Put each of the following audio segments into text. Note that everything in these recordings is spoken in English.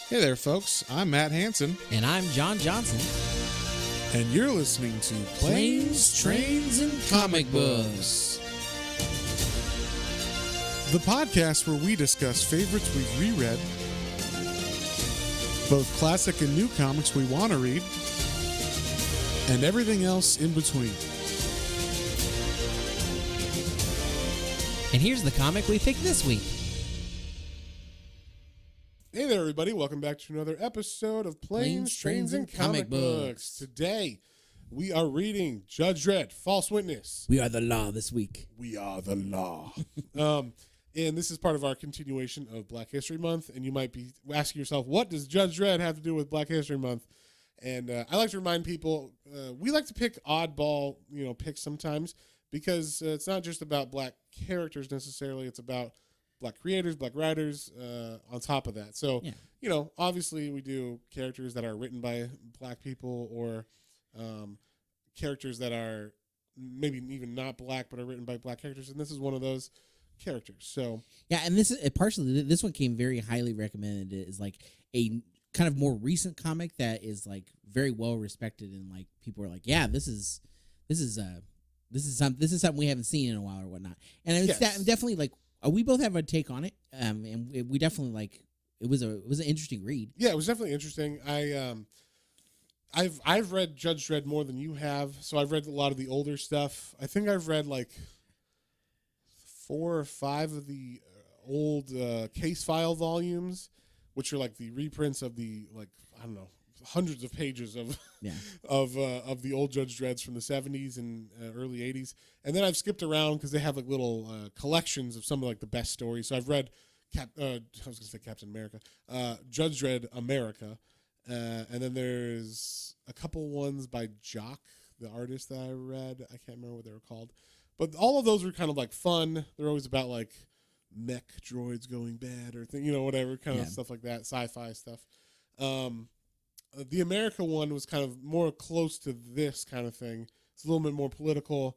Hey there, folks. I'm Matt Hansen, And I'm John Johnson. and you're listening to Planes, Trains, and Comic Books. the podcast where we discuss favorites we've reread, both classic and new comics we want to read, and everything else in between. And here's the comic we picked this week. Hey there, everybody. Welcome back to another episode of Planes, Trains, and Comic Books. Today, we are reading Judge Dredd, False Witness. We are the law this week. We are the law. And this is part of our continuation of Black History Month. And you might be asking yourself, what does Judge Dredd have to do with Black History Month? And I like to remind people, we like to pick oddball, picks sometimes because it's not just about black characters necessarily. It's about black creators, black writers on top of that. So, obviously we do characters that are written by black people or characters that are maybe even not black but are written by black characters. And this is one of those characters. So yeah, and this is partially this one came very highly recommended. It is like a kind of more recent comic that is like very well respected, and like people are like, yeah, this is something we haven't seen in a while or whatnot. And it's definitely like we both have a take on it, and we definitely like it was an interesting read. Yeah, it was definitely interesting. I've read Judge Dredd more than you have, so I've read a lot of the older stuff. I think I've read like 4 or 5 of the old case file volumes, which are like the reprints of the hundreds of pages of of the old Judge Dredds from the 70s and early 80s. And then I've skipped around because they have like little collections of some of like the best stories. So I've read I was going to say Captain America, Judge Dredd America, and then there's a couple ones by Jock, the artist that I read. I can't remember what they were called. But all of those were kind of like fun. They're always about like mech droids going bad or whatever kind of stuff like that, sci-fi stuff. The America one was kind of more close to this kind of thing. It's a little bit more political,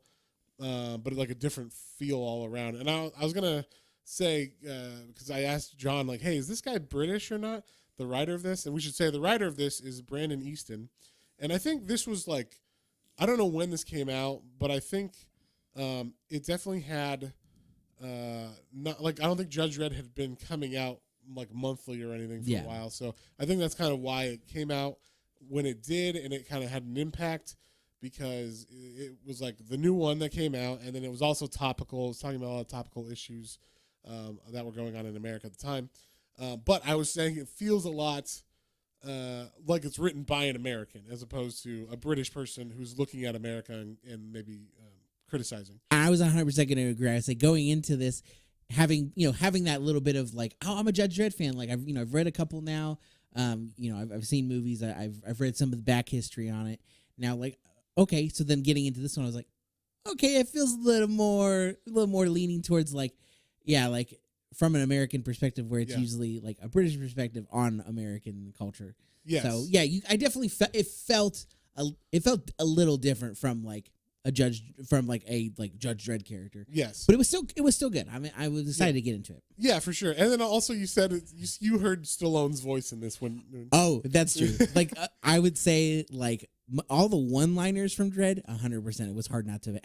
but like a different feel all around. And I was going to say, because I asked John, like, hey, is this guy British or not, the writer of this? And we should say the writer of this is Brandon Easton. And I think this was like, I don't know when this came out, but I think it definitely had, not like, I don't think Judge Dredd had been coming out like monthly or anything for a while. So I think that's kind of why it came out when it did, and it kind of had an impact because it was like the new one that came out, and then it was also topical. It was talking about a lot of topical issues that were going on in America at the time. But I was saying it feels a lot like it's written by an American as opposed to a British person who's looking at America and maybe criticizing. I was 100% going to agree. I say going into this, having that little bit of like, oh, I'm a Judge Dredd fan. Like I've read a couple now. I've seen movies. I've read some of the back history on it. Now, like, okay, so then getting into this one, I was like, okay, it feels a little more leaning towards like from an American perspective, where it's usually like a British perspective on American culture. Yes. So yeah, I definitely it felt a little different from like a Judge Dredd character. Yes, but it was still good. I mean, I was excited to get into it. Yeah, for sure. And then also you said you heard Stallone's voice in this one. Oh, that's true. Like I would say like all the one-liners from Dredd, 100%. It was hard not to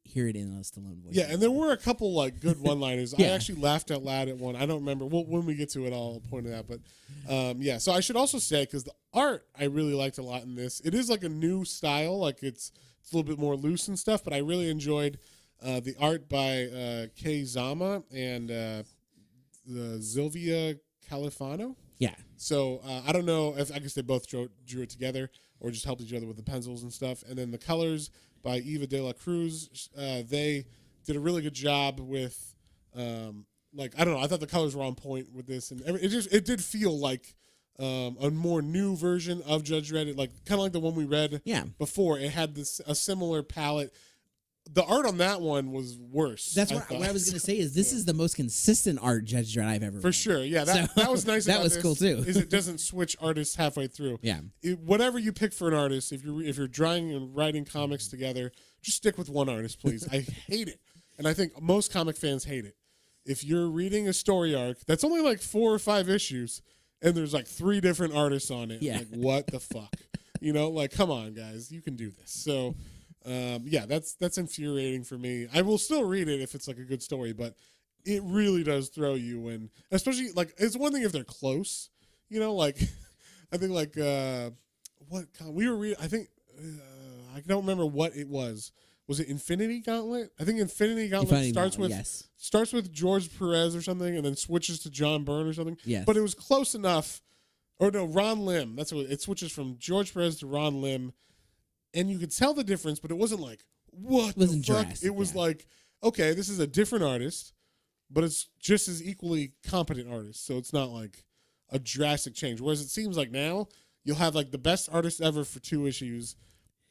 hear it in a Stallone voice. Yeah, and there were a couple like good one-liners. I actually laughed out loud at one. I don't remember. Well, when we get to it, I'll point it out. But so I should also say, because the art I really liked a lot in this. It is like a new style. Like it's a little bit more loose and stuff, but I really enjoyed the art by Kei Zama and the Silvia Califano. Yeah. So I don't know if I guess they both drew it together or just helped each other with the pencils and stuff. And then the colors by Eva de la Cruz. They did a really good job with like, I don't know. I thought the colors were on point with this, and it did feel like a more new version of Judge Dredd, like kind of like the one we read before. It had a similar palette. The art on that one was worse. That's what I was going to say. Is this is the most consistent art Judge Dredd I've ever read. For sure. Yeah, that was nice. That was cool too. Is it doesn't switch artists halfway through. Yeah. Whatever you pick for an artist, if you're drawing and writing comics together, just stick with one artist, please. I hate it, and I think most comic fans hate it. If you're reading a story arc that's only like 4 or 5 issues, and there's like 3 different artists on it. Yeah. Like, what the fuck? Like, come on, guys, you can do this. So, yeah, that's infuriating for me. I will still read it if it's like a good story, but it really does throw you in. Especially like it's one thing if they're close. Like I think like what we were reading. I think I don't remember what it was. Was it Infinity Gauntlet? I think Infinity Gauntlet starts with George Perez or something, and then switches to John Byrne or something. Yes. But it was close enough. Or no, Ron Lim. That's what it switches from George Perez to Ron Lim, and you could tell the difference. But it wasn't like what the fuck. Drastic, it was like, okay, this is a different artist, but it's just as equally competent artist. So it's not like a drastic change. Whereas it seems like now you'll have like the best artist ever for 2 issues.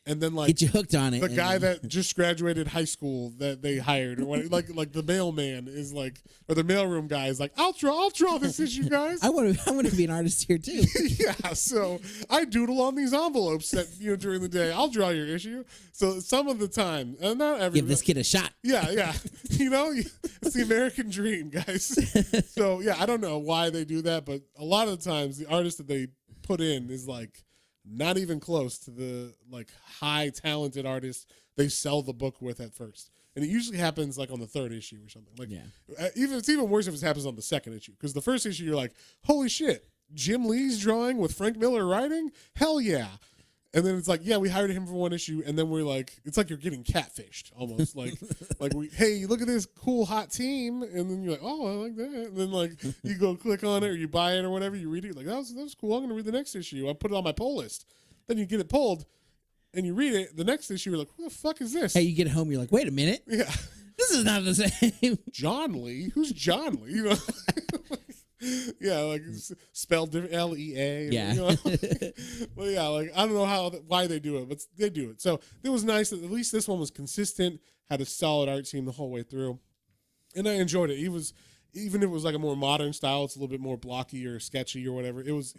And then like get you hooked on it. The guy that just graduated high school that they hired, or what, like the mailman is like, or the mailroom guy is like, I'll draw this issue, guys. I want to be an artist here too. Yeah, so I doodle on these envelopes that during the day. I'll draw your issue. So some of the time, and not every. Give this kid a shot. Yeah. It's the American dream, guys. So yeah, I don't know why they do that, but a lot of the times the artist that they put in is like not even close to the like high talented artists they sell the book with at first, and it usually happens like on the 3rd issue or something. Like, it's even worse if it happens on the 2nd issue, because the 1st issue you're like, holy shit, Jim Lee's drawing with Frank Miller writing, hell yeah. And then it's like, yeah, we hired him for 1 issue, and then we're like, it's like you're getting catfished almost. like hey, look at this cool hot team, and then you're like, oh, I like that. And then like you go click on it or you buy it or whatever, you read it, you're like, that was cool. I'm gonna read the next issue. I put it on my pull list. Then you get it pulled, and you read it. The next issue, you're like, who the fuck is this? Hey, you get home, you're like, wait a minute, yeah, this is not the same. John Lee, who's John Lee? Yeah, like spelled different, Lea. Yeah. Well, yeah, like I don't know why they do it, but they do it. So it was nice that at least this one was consistent, had a solid art team the whole way through, and I enjoyed it. Even if it was like a more modern style, it's a little bit more blocky or sketchy or whatever. It was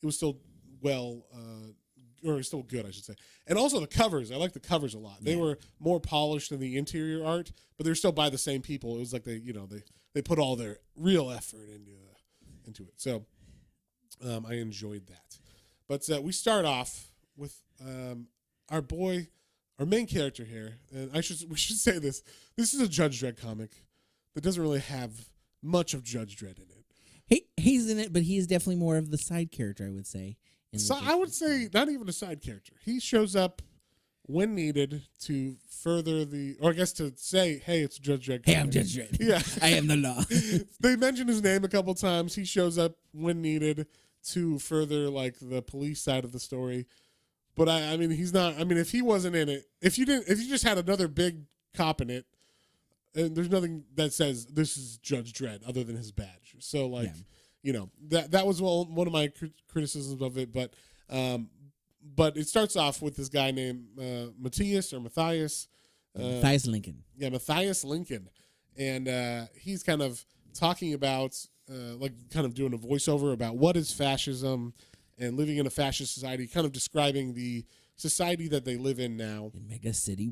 still or still good, I should say. And also the covers, I like the covers a lot. They were more polished than the interior art, but they're still by the same people. It was like they put all their real effort into it. So I enjoyed that. But we start off with our main character here, and we should say this. This is a Judge Dredd comic that doesn't really have much of Judge Dredd in it. He's in it, but he's definitely more of the side character, I would say. So I would say not even a side character. He shows up when needed to further or I guess to say, hey, it's Judge Dredd. Hey, I'm Judge Dredd. Yeah. I am the law. They mention his name a couple times. He shows up when needed to further like the police side of the story. But I mean, he's not. I mean, if he wasn't in it, if you just had another big cop in it, and there's nothing that says this is Judge Dredd other than his badge. So like. Yeah. That was one of my criticisms of it, but it starts off with this guy named Mathias. Mathias Lincoln. Yeah, Mathias Lincoln, and he's kind of talking about kind of doing a voiceover about what is fascism and living in a fascist society, kind of describing the society that they live in now in Mega City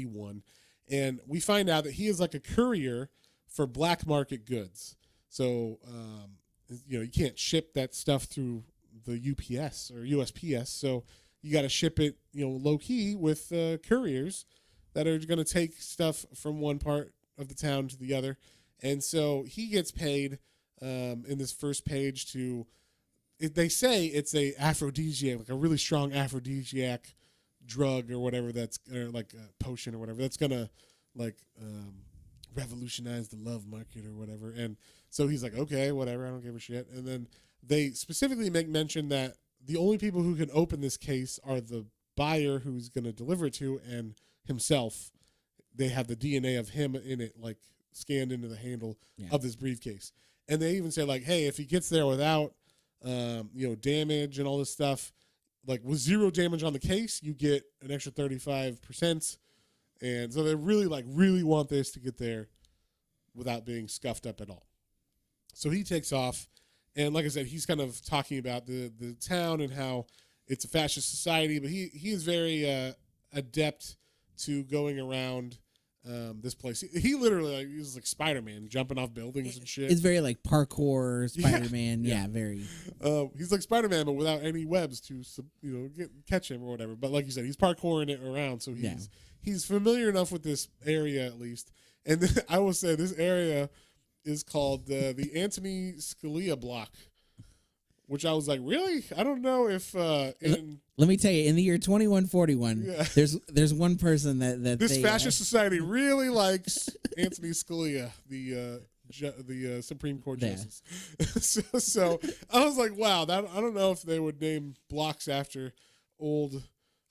1. And we find out that he is like a courier for black market goods. So, you can't ship that stuff through the UPS or USPS. So you got to ship it, low key with couriers that are going to take stuff from one part of the town to the other. And so he gets paid in this first page they say it's a aphrodisiac, like a really strong aphrodisiac drug or whatever or like a potion or whatever that's going to like revolutionize the love market or whatever. And so he's like, okay, whatever, I don't give a shit. And then they specifically make mention that the only people who can open this case are the buyer who's going to deliver it to and himself. They have the DNA of him in it, like scanned into the handle of this briefcase. And they even say like, hey, if he gets there without, damage and all this stuff, like with 0 damage on the case, you get an extra 35%. And so they really want this to get there without being scuffed up at all. So he takes off, and like I said, he's kind of talking about the town and how it's a fascist society, but he is very adept to going around this place. He literally like he's like Spider-Man jumping off buildings and shit. It's very like parkour Spider-Man. Yeah, very. He's like Spider-Man, but without any webs to catch him or whatever. But like you said, he's parkouring it around, so he's familiar enough with this area at least. And then I will say this area is called the Anthony Scalia block, which I was like, really? I don't know if let me tell you, in the year 2141, there's one person that this fascist society really likes Anthony Scalia, the Supreme Court justice. so I was like, wow, I don't know if they would name blocks after old.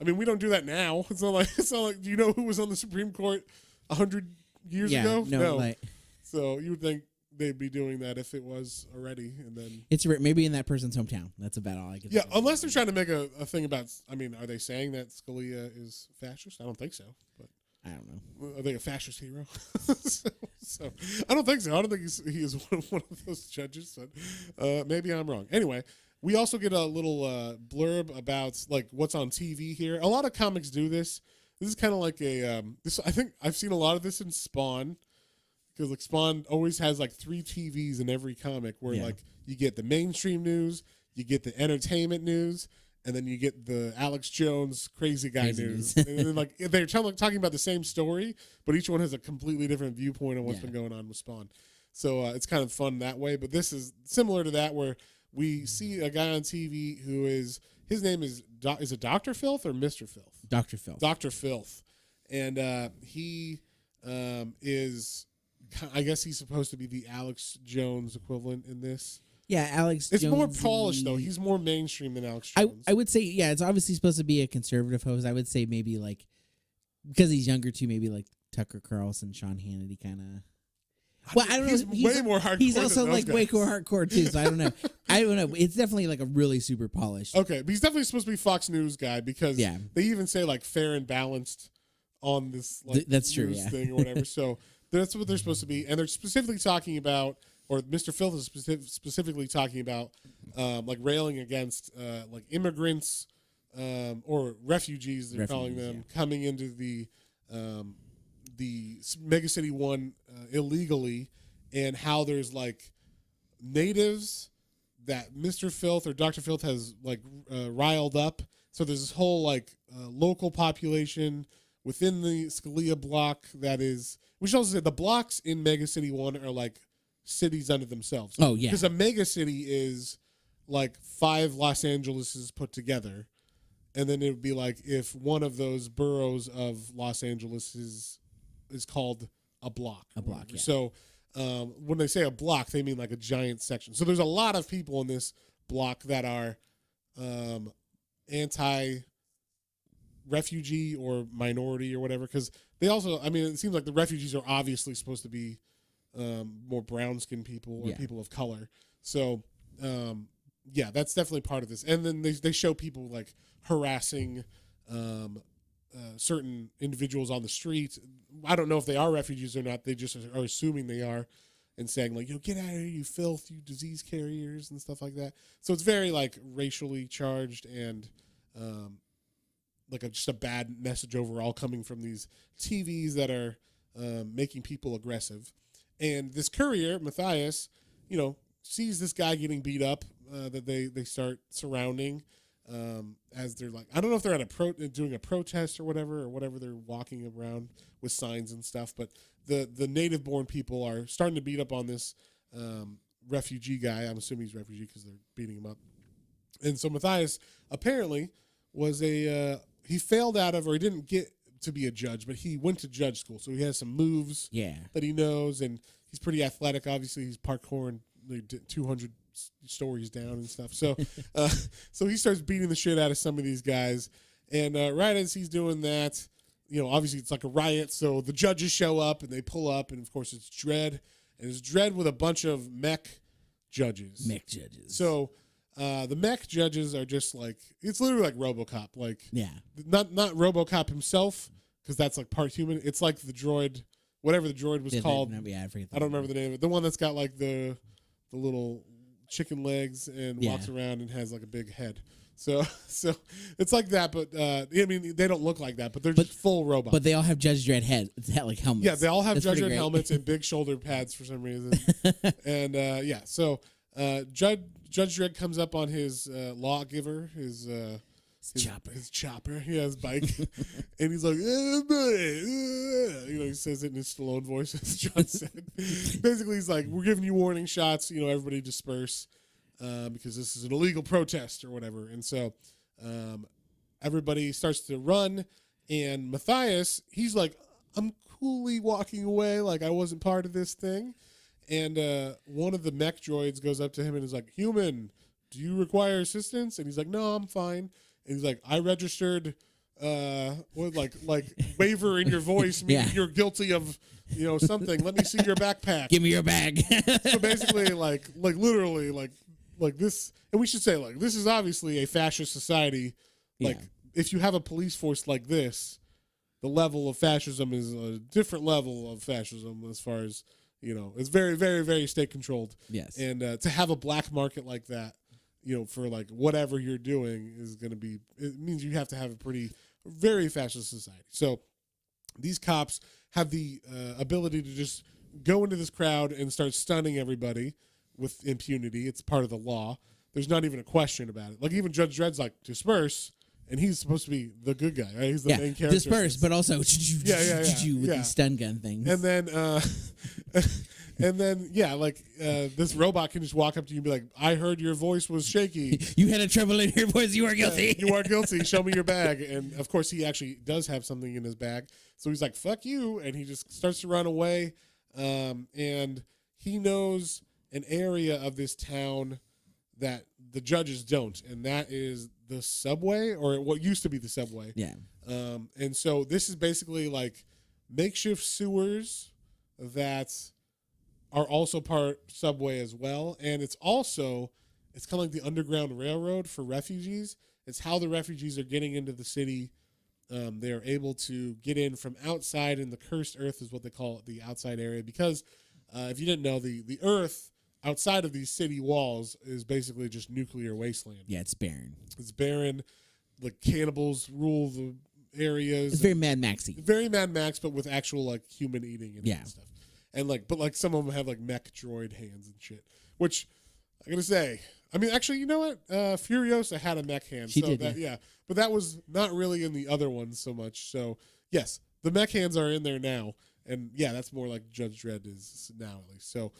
I mean, we don't do that now. It's not like do you know who was on the Supreme Court 100 years ago? No. Like, so you would think they'd be doing that if it was already, and then it's maybe in that person's hometown. That's about all I can. Yeah, unless they're trying to make a thing about. I mean, are they saying that Scalia is fascist? I don't think so. But I don't know. Are they a fascist hero? so I don't think so. I don't think he is one of those judges. But maybe I'm wrong. Anyway, we also get a little blurb about like what's on TV here. A lot of comics do this. This is kind of like a this. I think I've seen a lot of this in Spawn. Because like Spawn always has like 3 TVs in every comic where like you get the mainstream news, you get the entertainment news, and then you get the Alex Jones crazy guy news. And then like they're talking about the same story, but each one has a completely different viewpoint on what's been going on with Spawn. So it's kind of fun that way. But this is similar to that where we see a guy on TV who his name is it Dr. Filth or Mr. Filth? Dr. Filth. Dr. Filth. And he is... I guess he's supposed to be the Alex Jones equivalent in this. Yeah, Alex It's Jones. more polished, though. He's more mainstream than Alex Jones. I would say, yeah, it's obviously supposed to be a conservative host. I would say maybe like, because he's younger too, maybe like Tucker Carlson, Sean Hannity kind of. Well, I don't know. He's way more hardcore. He's also than those like way guys. more hardcore too. So I don't know. I don't know. It's definitely like a really super polished. Okay, but he's definitely supposed to be Fox News guy because they even say like fair and balanced on this like that's true, news thing or whatever. So that's what they're supposed to be, and they're specifically talking about, or Mr. Filth is specifically talking about, like railing against like immigrants or refugees. They're calling them coming into the Mega City 1 illegally, and how there's like natives that Mr. Filth or Dr. Filth has like riled up. So there's this whole like local population within the Scalia block that is. We should also say the blocks in Mega City 1 are like cities unto themselves. Oh, yeah. Because a mega city is like 5 Los Angeleses put together. And then it would be like if one of those boroughs of Los Angeles is called a block. A block, yeah. So when they say a block, they mean like a giant section. So there's a lot of people in this block that are anti-refugee or minority or whatever, because they also, I mean, it seems like the refugees are obviously supposed to be more brown-skinned people or people of color. So, that's definitely part of this. And then they show people like harassing certain individuals on the street. I don't know if they are refugees or not. They just are assuming they are, and saying like, get out of here, you filth, you disease carriers and stuff like that. So it's very like racially charged and like just a bad message overall coming from these TVs that are making people aggressive. And this courier, Mathias, sees this guy getting beat up that they start surrounding as they're like, I don't know if they're at doing a protest or whatever they're walking around with signs and stuff, but the native-born people are starting to beat up on this refugee guy. I'm assuming he's refugee because they're beating him up. And so Mathias apparently was he failed out of, or he didn't get to be a judge, but he went to judge school. So he has some moves that he knows, and he's pretty athletic. Obviously, he's parkouring 200 stories down and stuff. So so he starts beating the shit out of some of these guys. And right as he's doing that, obviously it's like a riot. So the judges show up, and they pull up, and of course it's Dredd. And it's Dredd with a bunch of mech judges. So the mech judges are just like, it's literally like RoboCop. Like, not RoboCop himself, because that's like part human. It's like the droid, whatever the droid was called. I don't remember the name of it. The one that's got like the little chicken legs and walks around and has like a big head. So it's like that, but I mean, they don't look like that, but they're just full robots. But they all have Judge Dredd like helmets. Yeah, they all have That's Judge pretty Dredd great. helmets and big shoulder pads for some reason. And so Judge Dredd comes up on his lawgiver, his chopper, he has bike, and he's like, he says it in his Stallone voice, as John said. Basically, he's like, we're giving you warning shots, everybody disperse, because this is an illegal protest or whatever. And so everybody starts to run, and Mathias, he's like, I'm coolly walking away like I wasn't part of this thing. And one of the mech droids goes up to him and is like, human, do you require assistance? And he's like, no, I'm fine. And he's like, I registered like waiver in your voice, meaning you're guilty of something. Let me see your backpack. Give me your bag. So basically, like literally, like this, and we should say, like, this is obviously a fascist society. Like, if you have a police force like this, the level of fascism is a different level of fascism as far as, it's very, very, very state controlled. Yes. And to have a black market like that, for like whatever you're doing is going to be, it means you have to have a very fascist society. So these cops have the ability to just go into this crowd and start stunning everybody with impunity. It's part of the law. There's not even a question about it. Like, even Judge Dredd's like, disperse, and he's supposed to be the good guy, right? He's the main character. Disperse, but also with yeah. these stun gun things. And then this robot can just walk up to you and be like, I heard your voice was shaky. You had a trouble in your voice. You are guilty. You are guilty. Show me your bag. And of course, he actually does have something in his bag. So he's like, fuck you. And he just starts to run away. And he knows an area of this town that the judges don't. And that is the subway, or what used to be the subway. Yeah. And so this is basically like makeshift sewers that are also part subway as well. And it's kind of like the Underground Railroad for refugees. It's how the refugees are getting into the city. They are able to get in from outside, and the cursed earth is what they call it, the outside area. Because if you didn't know, the earth outside of these city walls is basically just nuclear wasteland. Yeah, it's barren. It's barren. The cannibals rule the areas. It's very Mad Maxy. Very Mad Max, but with actual like human eating and stuff. And but some of them have like mech droid hands and shit. Which I gotta say, I mean, actually, you know what? Furiosa had a mech hand. She did. Yeah, but that was not really in the other ones so much. So yes, the mech hands are in there now, and yeah, that's more like Judge Dredd is now at least. So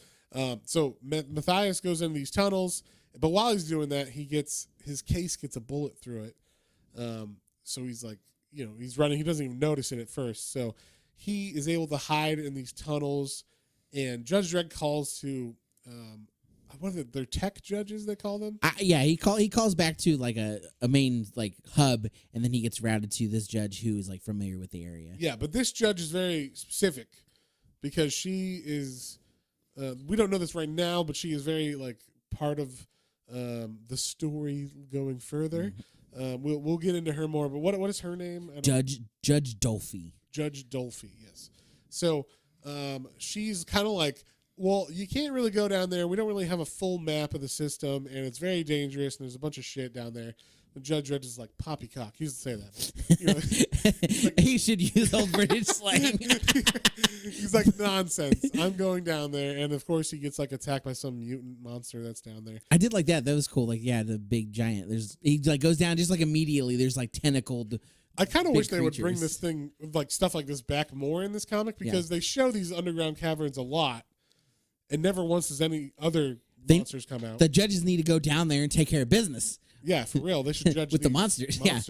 Mathias goes into these tunnels, but while he's doing that, his case gets a bullet through it. So he's like, he's running. He doesn't even notice it at first. So he is able to hide in these tunnels, and Judge Dredd calls to, what are they're tech judges, they call them? He calls back to like a main like hub, and then he gets routed to this judge who is like familiar with the area. Yeah, but this judge is very specific because she is, we don't know this right now, but she is very like part of the story going further. Mm-hmm. We'll get into her more, but what is her name? Judge Dolphy. Judge Dolphy, yes. So she's kind of like, well, you can't really go down there. We don't really have a full map of the system, and it's very dangerous, and there's a bunch of shit down there. The Judge Dredd is like, poppycock. He used to say that. Like, he should use old British slang. He's like, nonsense. I'm going down there. And, of course, he gets, like, attacked by some mutant monster that's down there. I did like that. That was cool. Like, yeah, the big giant. He, like, goes down just, like, immediately. There's, like, tentacled I kind of wish they creatures. would bring this thing, like, stuff like this back more in this comic because they show these underground caverns a lot, and never once does any other monsters come out. The judges need to go down there and take care of business. Yeah, for real. They should judge with the monsters. Yeah,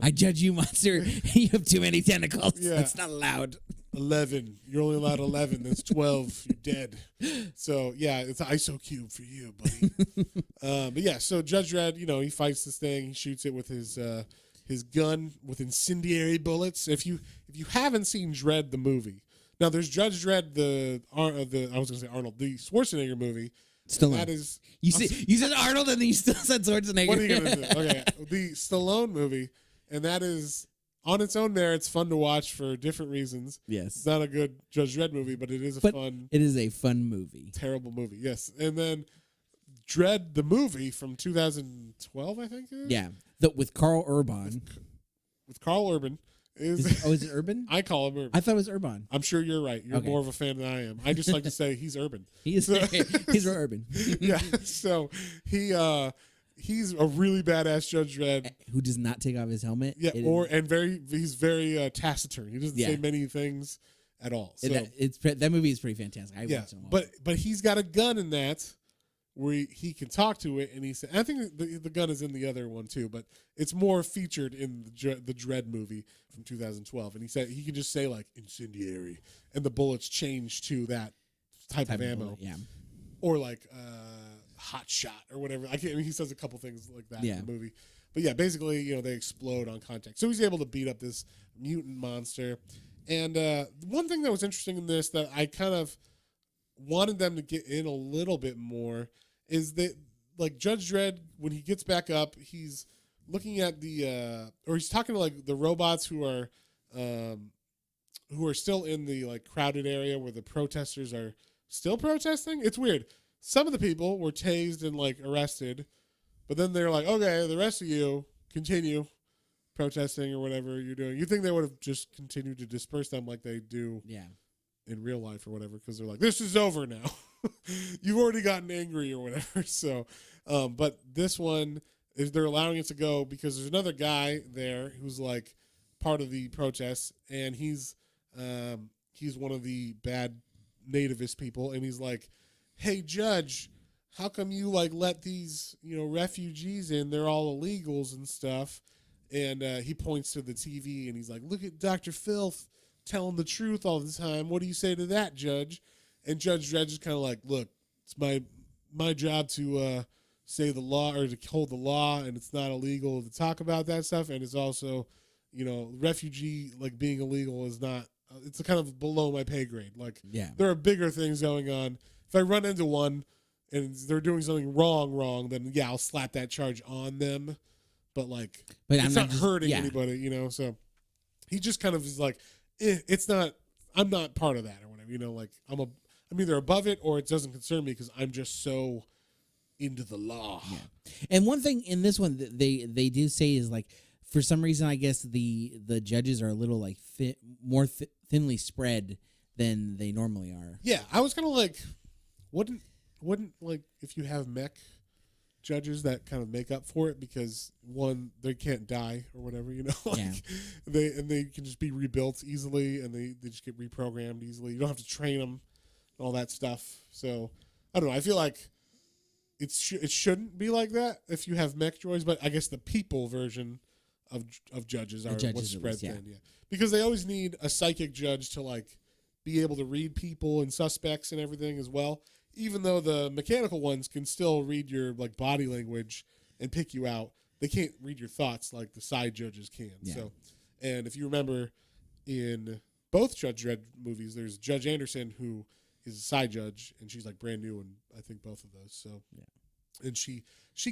I judge you, monster. You have too many tentacles. Yeah. That's not allowed. 11. You're only allowed 11. That's 12. You're dead. So yeah, it's an ISO cube for you, buddy. But yeah, so Judge Dredd, he fights this thing. He shoots it with his gun with incendiary bullets. If you haven't seen Dredd the movie, now there's Judge Dredd the Schwarzenegger movie. Stallone. That is, you said Arnold and then you still said Schwarzenegger. What are you gonna do? Okay, the Stallone movie, and that is on its own merits fun to watch for different reasons. Yes, it's not a good Judge Dredd movie, but it is a fun movie. Terrible movie. Yes, and then Dredd the movie from 2012, I think it is. Yeah, with Carl Urban. With Carl Urban. Is it Urban? I call him Urban. I thought it was Urban. I'm sure you're right. You're Okay. more of a fan than I am. I just like to say he's urban. He's real Urban. Yeah. So he's a really badass Judge Dredd. Who does not take off his helmet. Yeah, he's very taciturn. He doesn't say many things at all. So that movie is pretty fantastic. I watched it. But he's got a gun in that where he can talk to it, and he said, I think the gun is in the other one too, but it's more featured in the Dredd movie from 2012. And he said he can just say like incendiary, and the bullets change to that type of ammo, bullet, yeah, or like hot shot or whatever. He says a couple things like that in the movie. But yeah, basically, they explode on contact. So he's able to beat up this mutant monster. And one thing that was interesting in this that I kind of wanted them to get in a little bit more is that, like, Judge Dredd, when he gets back up, he's looking at or he's talking to like the robots who are still in the like crowded area where the protesters are still protesting. It's weird. Some of the people were tased and like arrested, but then they're like, okay, the rest of you continue protesting or whatever you're doing. You think they would have just continued to disperse them like they do in real life or whatever, because they're like, this is over now. You've already gotten angry or whatever. So, but this one is they're allowing it to go because there's another guy there who's like part of the protests, and he's one of the bad nativist people, and he's like, hey, Judge, how come you like let these refugees in? They're all illegals and stuff. And he points to the TV and he's like, look at Dr. Filth telling the truth all the time. What do you say to that, Judge? And Judge Dredd is kind of like, look, it's my job to say the law or to hold the law, and it's not illegal to talk about that stuff. And it's also, refugee like being illegal is not. It's kind of below my pay grade. Like, there are bigger things going on. If I run into one and they're doing something wrong, then I'll slap that charge on them. But it's not hurting anybody, So he just kind of is like, it's not. I'm not part of that or whatever, Like I'm either above it or it doesn't concern me because I'm just so into the law. Yeah. And one thing in this one that they do say is like, for some reason, I guess the judges are a little like more thinly spread than they normally are. Yeah, I was kind of like, wouldn't like if you have mech judges that kind of make up for it, because one, they can't die or whatever, they can just be rebuilt easily, and they just get reprogrammed easily. You don't have to train them and all that stuff. So I don't know. I feel like it shouldn't be like that if you have mech droids, but I guess the people version of judges are what's spread then, because they always need a psychic judge to like be able to read people and suspects and everything as well. Even though the mechanical ones can still read your like body language and pick you out, they can't read your thoughts like the side judges can. Yeah. So, and if you remember in both Judge Dredd movies, there's Judge Anderson, who is a side judge, and she's like brand new in I think both of those. So, and she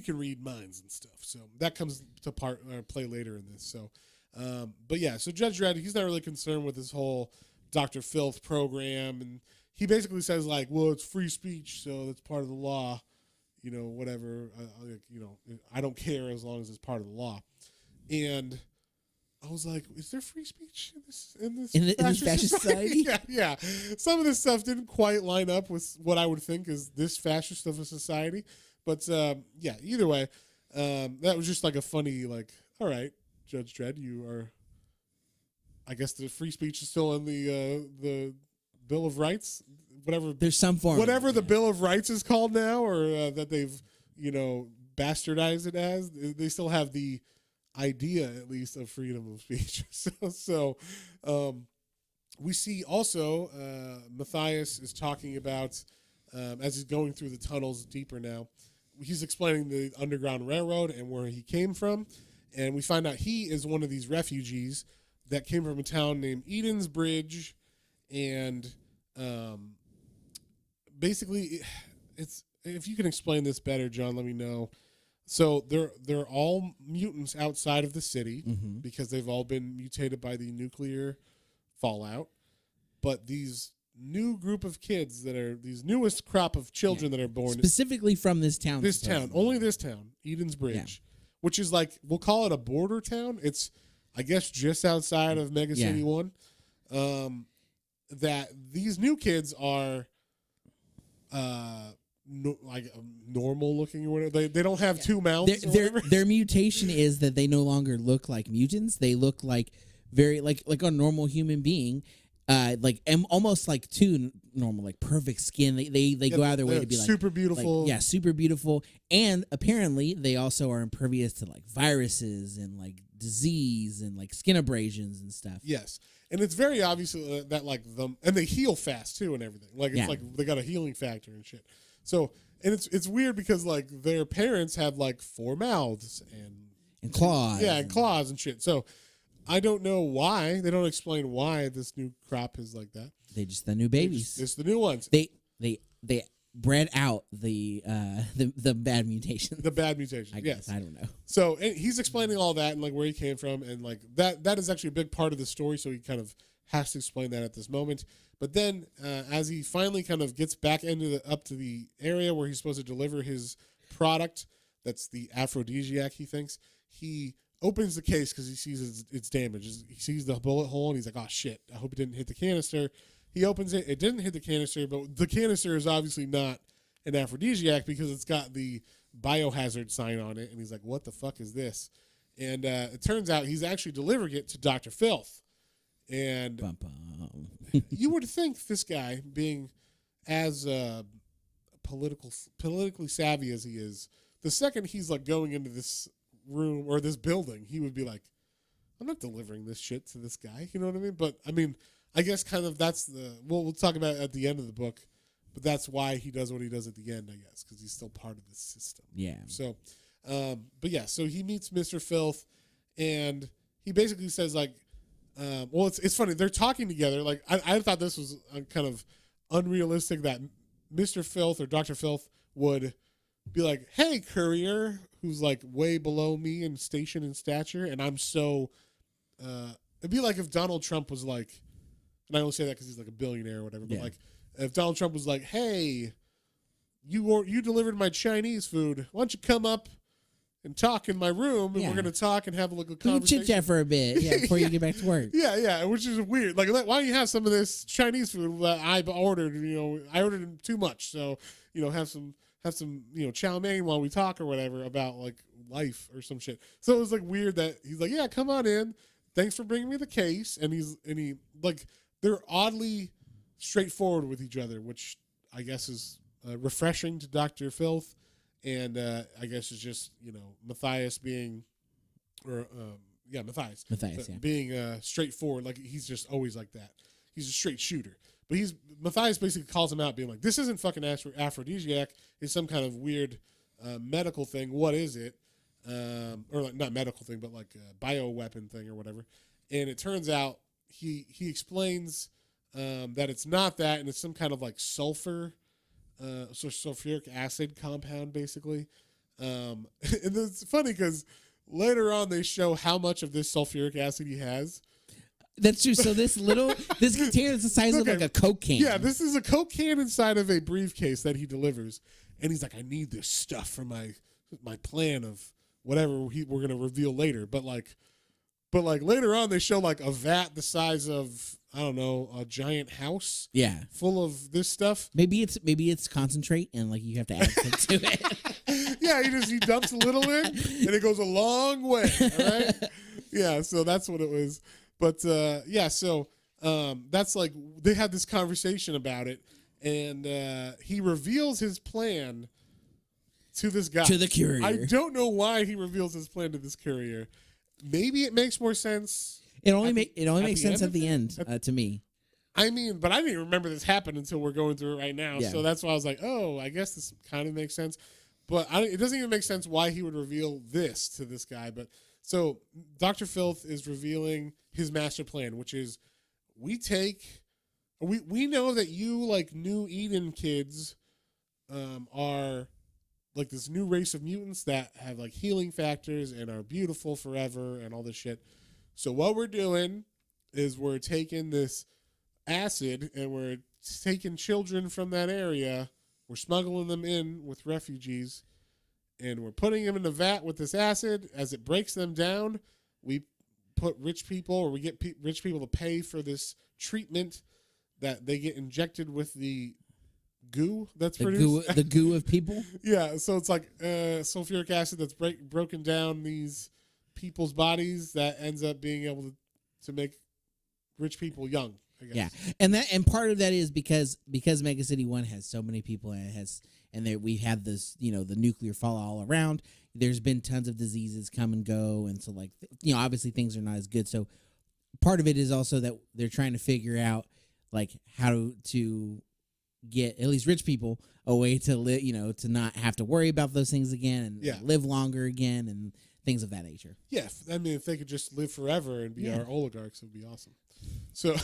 can read minds and stuff. So that comes to play later in this. So, but yeah, so Judge Dredd, he's not really concerned with this whole Dr. Filth program, and he basically says like, well, it's free speech, so that's part of the law, whatever. I don't care as long as it's part of the law. And I was like, is there free speech in this fascist society? Yeah. Some of this stuff didn't quite line up with what I would think is this fascist of a society. But either way, that was just like a funny, like, all right, Judge Dredd, you are, I guess the free speech is still in the Bill of Rights, whatever. There's some form. Whatever the Bill of Rights is called now, or that they've, bastardized it as. They still have the idea, at least, of freedom of speech. So we see also Mathias is talking about, as he's going through the tunnels deeper now, he's explaining the Underground Railroad and where he came from. And we find out he is one of these refugees that came from a town named Eden's Bridge. And basically, it's, if you can explain this better, John, let me know. So they're all mutants outside of the city because they've all been mutated by the nuclear fallout. But these new group of kids that are these newest crop of children that are born specifically from this town. Only this town, Eden's Bridge, which is like, we'll call it a border town. It's, I guess, just outside of Mega City 1. That these new kids are normal looking or whatever. They don't have two mouths. Their mutation is that they no longer look like mutants. They look like very like a normal human being. Almost like too normal, like perfect skin. They go out of their way to be like super beautiful. Super beautiful. And apparently they also are impervious to like viruses and like disease and like skin abrasions and stuff. Yes. And it's very obvious that like them, and they heal fast too and everything. Like it's like they got a healing factor and shit. So, and it's weird because like their parents have like 4 mouths and claws. Yeah, and claws and shit. So I don't know why. They don't explain why this new crop is like that. They just the new babies. It's the new ones. They bred out the bad mutation. The bad mutation. I guess. I don't know. So and he's explaining all that and like where he came from and like that is actually a big part of the story. So he kind of has to explain that at this moment. But then as he finally kind of gets back up to the area where he's supposed to deliver his product, that's the aphrodisiac. He thinks he opens the case because he sees it's damaged. He sees the bullet hole and he's like, oh shit, I hope it didn't hit the canister. He opens it. It didn't hit the canister, but the canister is obviously not an aphrodisiac because it's got the biohazard sign on it. And he's like, what the fuck is this? And it turns out he's actually delivering it to Dr. Filth. And you would think this guy, being as politically savvy as he is, the second he's like going into this room or this building, he would be like, I'm not delivering this shit to this guy. You know what I mean? But I mean, I guess kind of that's we'll talk about it at the end of the book, but that's why he does what he does at the end, I guess, because he's still part of the system. Yeah. So, but yeah, so he meets Mr. Filth and he basically says like, well, it's funny. They're talking together. Like I thought this was kind of unrealistic that Mr. Filth or Dr. Filth would be like, hey, courier, who's like way below me in station and stature. And I'm so, it'd be like if Donald Trump was like, and I only say that because he's like a billionaire or whatever, but like if Donald Trump was like, hey, you delivered my Chinese food. Why don't you come up and talk in my room and we're going to talk and have a little conversation. We can chit-chat for a bit before you get back to work. Yeah, which is weird. Like, why don't you have some of this Chinese food that I ordered? I ordered too much. So, have some chow mein while we talk or whatever about like life or some shit. So it was like weird that he's like, yeah, come on in. Thanks for bringing me the case. And he like, they're oddly straightforward with each other, which I guess is refreshing to Dr. Filth. And I guess it's just, Mathias being, Mathias. Matthias, being straightforward. Like, he's just always like that. He's a straight shooter. But Mathias basically calls him out, being like, this isn't fucking aphrodisiac. It's some kind of weird medical thing. What is it? Or like, not medical thing, but like a bioweapon thing or whatever. And it turns out he explains that it's not that, and it's some kind of like sulfuric acid compound, basically. And it's funny because later on they show how much of this sulfuric acid he has. That's true. So this container is the size of like a Coke can. Yeah, this is a Coke can inside of a briefcase that he delivers. And he's like, I need this stuff for my plan of whatever we're going to reveal later. But later on they show like a vat the size of, I don't know, a giant house. Yeah. Full of this stuff. Maybe it's concentrate and like you have to add something to it. Yeah, he dumps a little in and it goes a long way. All right. Yeah, so that's what it was. But so that's like they had this conversation about it, and he reveals his plan to this guy. To the courier. I don't know why he reveals his plan to this courier. Maybe it makes more sense. It only makes sense at the end to me. I mean, but I didn't remember this happened until we're going through it right now. Yeah. So that's why I was like, oh, I guess this kind of makes sense. But it doesn't even make sense why he would reveal this to this guy. But so Dr. Filth is revealing his master plan, which is we know that you like New Eden kids are like this new race of mutants that have like healing factors and are beautiful forever and all this shit. So what we're doing is we're taking this acid and we're taking children from that area, we're smuggling them in with refugees, and we're putting them in a vat with this acid. As it breaks them down, we put rich people, or we get rich people to pay for this treatment that they get injected with the goo that's produced. The goo of people. Yeah, so it's like sulfuric acid that's broken down these people's bodies that ends up being able to make rich people young, I guess. Yeah, and part of that is because Mega City 1 has so many people, and we've had this, the nuclear fallout all around. There's been tons of diseases come and go, and so obviously things are not as good. So part of it is also that they're trying to figure out how to get at least rich people a way to live, to not have to worry about those things again and live longer again and things of that nature. Yeah, I mean, if they could just live forever and be our oligarchs, it would be awesome. So,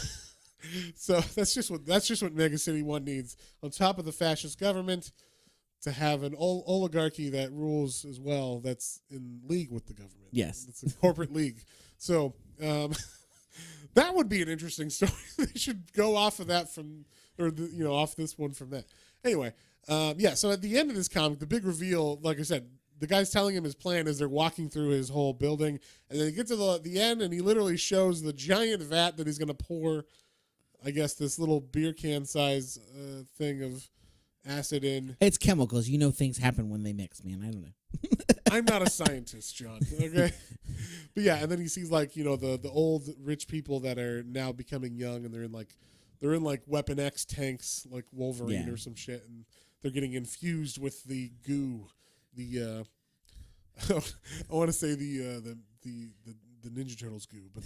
that's just what Mega City 1 needs. On top of the fascist government, to have an oligarchy that rules as well, that's in league with the government. Yes, it's a corporate league. So that would be an interesting story. They should go off of that off this one from that. Anyway, so at the end of this comic, the big reveal, like I said, the guy's telling him his plan as they're walking through his whole building, and then he gets to the end, and he literally shows the giant vat that he's going to pour, I guess, this little beer can size thing of acid in. It's chemicals. Things happen when they mix, man. I don't know. I'm not a scientist, John. Okay, but yeah, and then he sees the old rich people that are now becoming young, and they're in Weapon X tanks like Wolverine or some shit, and they're getting infused with the goo. I want to say the Ninja Turtles goo, but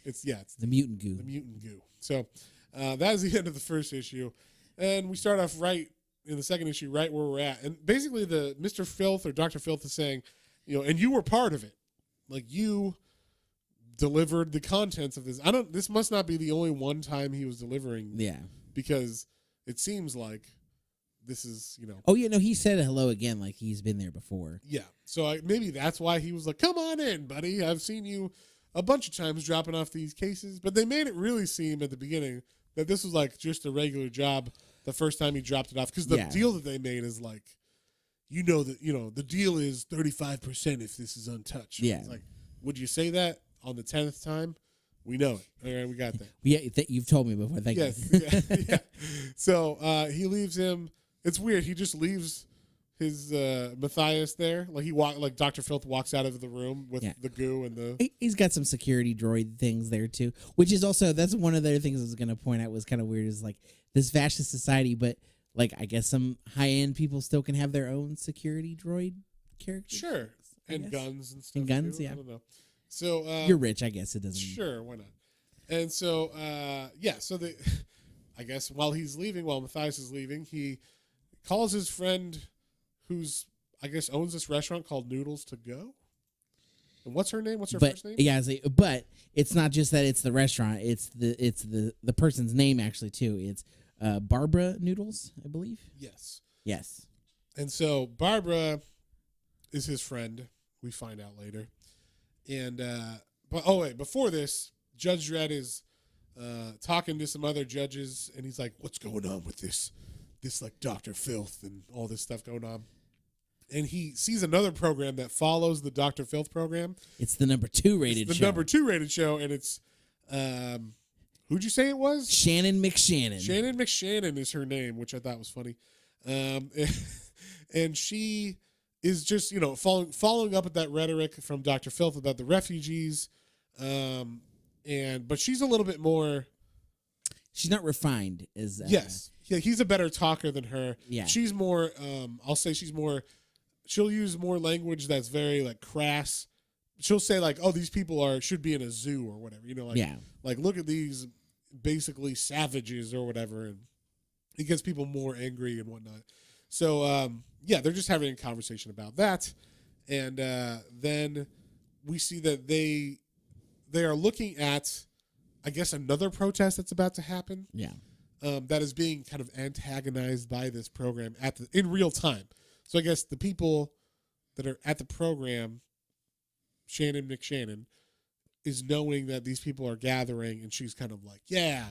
it's the mutant goo. The mutant goo. So that is the end of the first issue, and we start off right in the second issue, right where we're at, and basically the Mr. Filth or Dr. Filth is saying, and you were part of it, like you delivered the contents of this. This must not be the only one time he was delivering. Yeah, because it seems like this is, Oh, yeah, no, he said hello again like he's been there before. Yeah. So maybe that's why he was like, come on in, buddy. I've seen you a bunch of times dropping off these cases. But they made it really seem at the beginning that this was like just a regular job the first time he dropped it off. Because the deal that they made is like, the deal is 35% if this is untouched. Yeah. It's like, would you say that on the 10th time? We know it. All right, we got that. Yeah, you've told me before. Thank you. Yeah. So he leaves him. It's weird. He just leaves his Mathias there. Like Dr. Filth walks out of the room with the goo and the. He's got some security droid things there too, which is also that's one of the other things I was going to point out was kind of weird. Is like this fascist society, but I guess some high end people still can have their own security droid characters. Sure, and guns and stuff. And guns, too. yeah. I don't know. So you're rich, I guess it doesn't. Sure, why not? And so so I guess while Mathias is leaving, he calls his friend who's I guess owns this restaurant called Noodles to Go. And what's her name? What's her first name? Yeah, but it's not just that it's the restaurant, it's the person's name actually too. It's Barbara Noodles, I believe. Yes. And so Barbara is his friend, we find out later. And before this, Judge Dredd is talking to some other judges, and he's like, "What's going on with this like Dr. Filth and all this stuff going on?" And he sees another program that follows the Dr. Filth program. It's the number 2 rated show. Number 2 rated show, and it's who'd you say it was? Shannon McShannon. Shannon McShannon is her name, which I thought was funny. And she is just, following up with that rhetoric from Dr. Filth about the refugees. But she's a little bit more. She's not refined as. Yes. Yeah, he's a better talker than her. Yeah. She's more, I'll say she'll use more language that's very like crass. She'll say like, "Oh, these people should be in a zoo or whatever." Like look at these basically savages or whatever, and it gets people more angry and whatnot. So they're just having a conversation about that, and then we see that they are looking at, I guess, another protest that's about to happen. Yeah, that is being kind of antagonized by this program in real time. So I guess the people that are at the program, Shannon McShannon, is knowing that these people are gathering, and she's kind of like, yeah.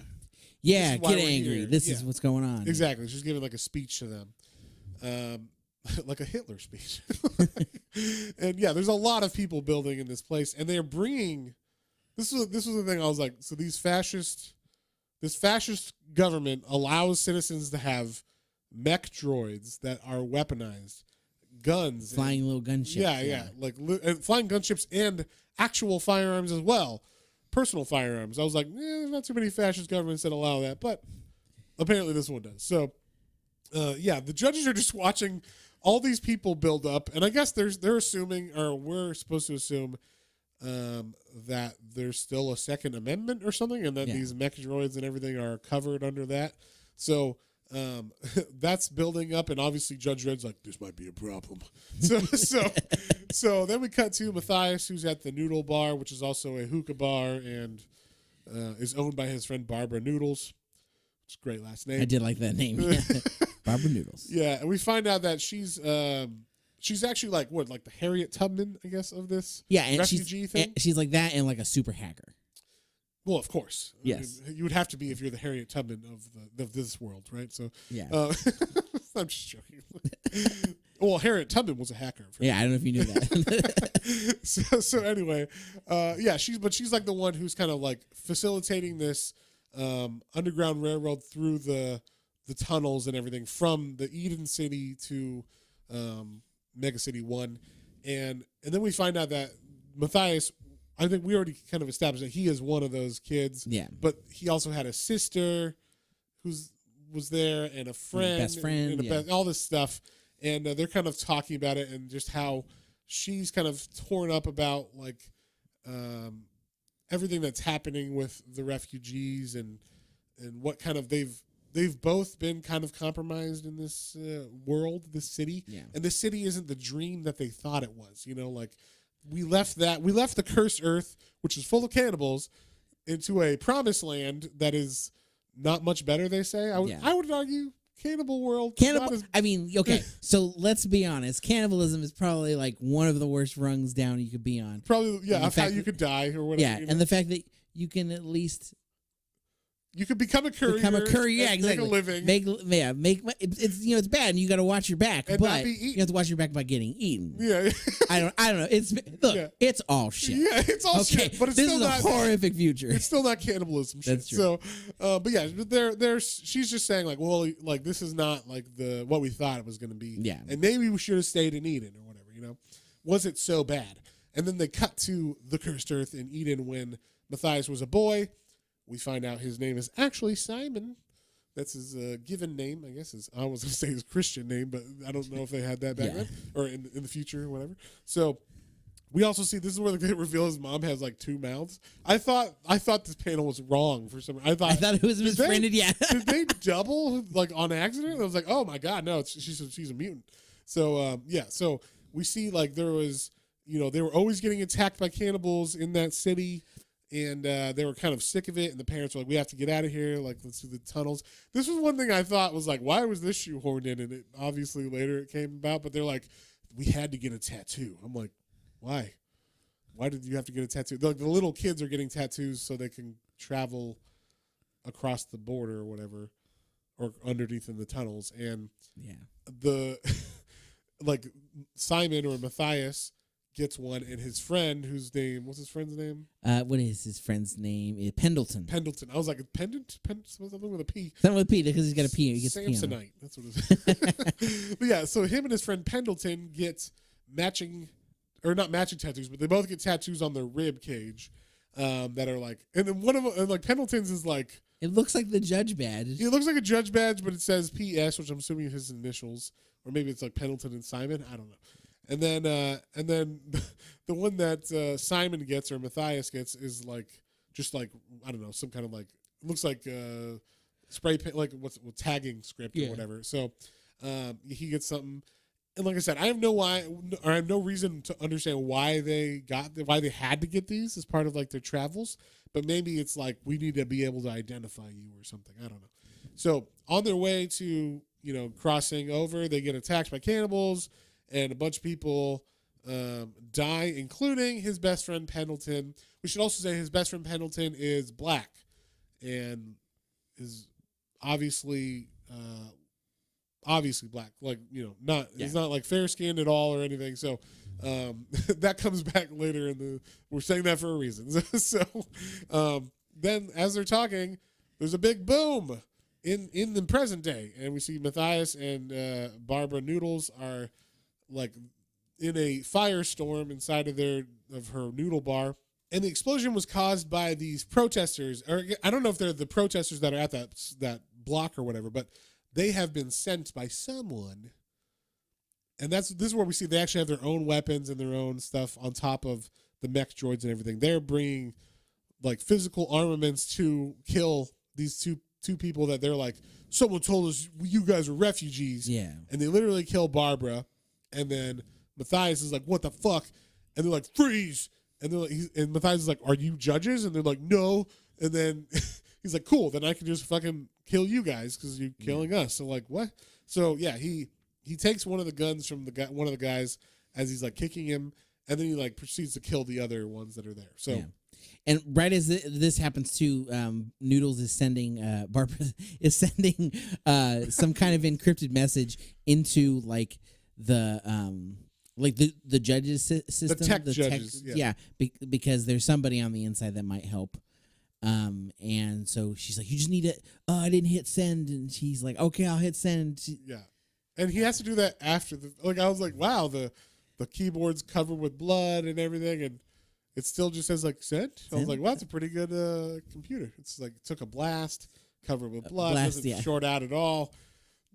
Yeah, is why get we're angry. here. This Yeah. is what's going on. Exactly. She's giving like a speech to them, like a Hitler speech. And yeah, there's a lot of people building in this place, and they're bringing. This was the thing. I was like, so this fascist government allows citizens to have mech droids that are weaponized, guns, Flying little gunships. Yeah, like and flying gunships and actual firearms as well, personal firearms. I was like, there's not too many fascist governments that allow that, but apparently this one does. So, yeah, the judges are just watching all these people build up, and I guess they're assuming, or we're supposed to assume, that there's still a Second Amendment or something, and that these mech droids and everything are covered under that. So that's building up, and obviously Judge Dredd's like, this might be a problem. So then we cut to Mathias, who's at the Noodle Bar, which is also a hookah bar, and is owned by his friend Barbara Noodles. Which is a great last name. I did like that name. Barbara Noodles. Yeah, and we find out that she's actually like the Harriet Tubman, I guess, of this and refugee thing. She's like that and like a super hacker. Well, of course. Yes. I mean, you would have to be if you're the Harriet Tubman of this world, right? So yeah. I'm just joking. Well, Harriet Tubman was a hacker. Yeah, I don't know if you knew that. so anyway, yeah, she's like the one who's kind of like facilitating this underground railroad through the tunnels and everything from the Eden City to Mega City 1, and then we find out that Mathias, I think we already kind of established that he is one of those kids. Yeah. But he also had a sister was there, and a friend, best friend, and all this stuff, and they're kind of talking about it and just how she's kind of torn up about like everything that's happening with the refugees and what kind of they've both been kind of compromised in this world, this city. Yeah. And this city isn't the dream that they thought it was. You know, like we left the cursed earth, which is full of cannibals, into a promised land that is not much better, they say. I would argue cannibal world. I mean, okay, so let's be honest. Cannibalism is probably like one of the worst rungs down you could be on. Probably, yeah, of how you could die or whatever. Yeah, and the fact that you can at least you could become a courier. Yeah, exactly. Make a living. It's it's bad, and you got to watch your back, and but not be eaten. you have to watch your back by getting eaten. Yeah, I don't know. It's all shit. Yeah, it's all shit. But it's this still is not a horrific future. It's still not cannibalism shit. That's true. So, but yeah, she's just saying like, well, like this is not like what we thought it was going to be. Yeah, and maybe we should have stayed in Eden or whatever. You know, was it so bad? And then they cut to the cursed earth in Eden when Mathias was a boy. We find out his name is actually Simon. That's his given name, I guess. I was going to say his Christian name, but I don't know if they had that back then or in the future or whatever. So we also see this is where they reveal his mom has like two mouths. I thought this panel was wrong for some reason. I thought it was misprinted. Yeah, did they double like on accident? I was like, oh my god, no, she's a mutant. So so we see like there was they were always getting attacked by cannibals in that city. And they were kind of sick of it, and the parents were like, we have to get out of here, like, let's do the tunnels. This was one thing I thought was like, why was this shoehorned in? And it obviously later it came about, but they're like, we had to get a tattoo. I'm like, why? Why did you have to get a tattoo? The little kids are getting tattoos so they can travel across the border or whatever, or underneath in the tunnels. And the like Simon or Mathias gets one, and his friend, what's his friend's name? What is his friend's name? Pendleton. Pendleton. I was like, something with a P. Something with a P, because he's got a P. He gets Samsonite. That's what it is. But yeah, so him and his friend Pendleton get matching, or not matching tattoos, but they both get tattoos on their rib cage that are like, and then one of them, like Pendleton's is like, it looks like the judge badge. It looks like a judge badge, but it says PS, which I'm assuming is his initials, or maybe it's like Pendleton and Simon. I don't know. And then the one that Simon gets or Mathias gets is like just like I don't know, some kind of like it looks like spray paint, like what's tagging script or whatever. So he gets something, and like I said, I have no reason to understand why they had to get these as part of like their travels. But maybe it's like we need to be able to identify you or something. I don't know. So on their way to crossing over, they get attacked by cannibals. And a bunch of people die, including his best friend Pendleton. We should also say his best friend Pendleton is black, and is obviously obviously black, like, not he's not like fair skinned at all or anything. So that comes back later in the. We're saying that for a reason. So then, as they're talking, there's a big boom in the present day, and we see Mathias and Barbara Noodles are like in a firestorm inside of her noodle bar. And the explosion was caused by these protesters, or I don't know if they're the protesters that are at that block or whatever, but they have been sent by someone. And this is where we see they actually have their own weapons and their own stuff on top of the mech droids and everything. They're bringing like physical armaments to kill these two people that they're like, someone told us you guys are refugees. Yeah. And they literally kill Barbara. And then Mathias is like, what the fuck? And they're like, freeze. And they're like, and Mathias is like, are you judges? And they're like, no. And then he's like, cool, then I can just fucking kill you guys because you're killing us. So like, what? So yeah, he takes one of the guns from one of the guys as he's like kicking him, and then he like proceeds to kill the other ones that are there. So. Yeah. And right as this happens too, Noodles is sending Barbara is sending some kind of encrypted message into like the judges system, the tech judges, because there's somebody on the inside that might help. And so she's like, you just need it. Oh, I didn't hit send, and she's like, okay, I'll hit send. Yeah, and he has to do that after I was like, wow, the keyboard's covered with blood and everything, and it still just says like send. I was like, wow, that's a pretty good computer. It's like it took a blast, covered with blood, doesn't short out at all.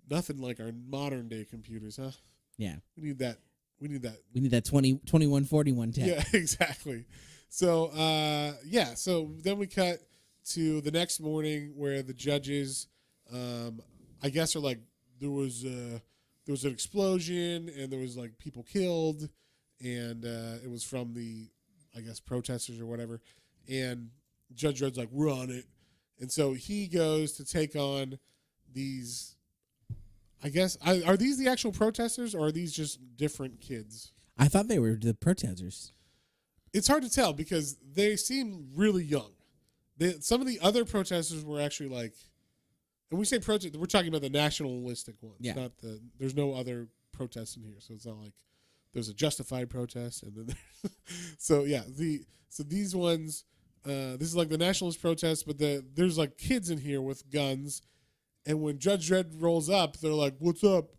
Nothing like our modern day computers, huh? Yeah, we need that. We need that 2141 tech. Yeah, exactly. So, so then we cut to the next morning where the judges, I guess, are like, there was an explosion and there was like people killed, and it was from the, I guess, protesters or whatever. And Judge Dredd's like, we're on it. And so he goes to take on these, I guess, are these the actual protesters or are these just different kids? I thought they were the protesters. It's hard to tell because they seem really young. Some of the other protesters were actually like, and we say protest, we're talking about the nationalistic ones. Yeah. There's no other protests in here, so it's not like there's a justified protest and then so these ones, this is like the nationalist protest, but there's like kids in here with guns, and when Judge Dredd rolls up, they're like, "What's up?"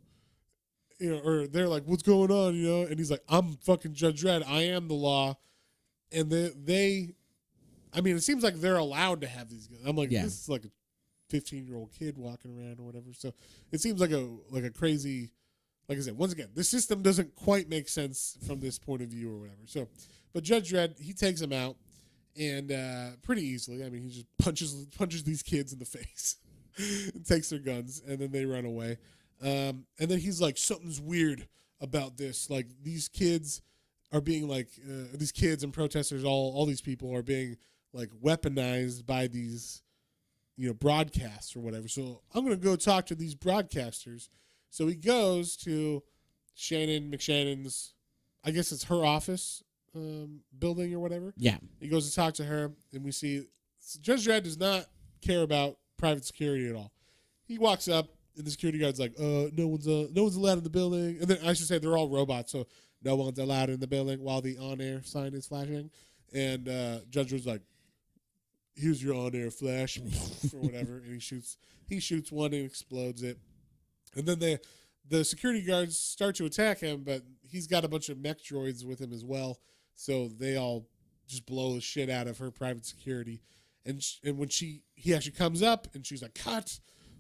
Or they're like, "What's going on?" And he's like, "I'm fucking Judge Dredd. I am the law." And I mean, it seems like they're allowed to have these guns. I'm like, this is like a 15-year-old kid walking around or whatever. So it seems like a crazy, like I said, once again, the system doesn't quite make sense from this point of view or whatever. So, but Judge Dredd, he takes them out, and pretty easily. I mean, he just punches these kids in the face, and takes their guns, and then they run away. And then he's like, something's weird about this. Like, these kids are being like, these kids and protesters, all these people are being like weaponized by these, broadcasts or whatever. So I'm going to go talk to these broadcasters. So he goes to Shannon McShannon's, I guess it's her office building or whatever. Yeah. He goes to talk to her, and we see Judge Dredd does not care about private security at all. He walks up, and the security guard's like, no one's allowed in the building. And then I should say they're all robots, so no one's allowed in the building while the on-air sign is flashing. And Judge Dredd's like, here's your on-air flash or whatever. And he shoots one and explodes it. And then the security guards start to attack him, but he's got a bunch of mech droids with him as well. So they all just blow the shit out of her private security. And when he actually comes up, and she's like, cut.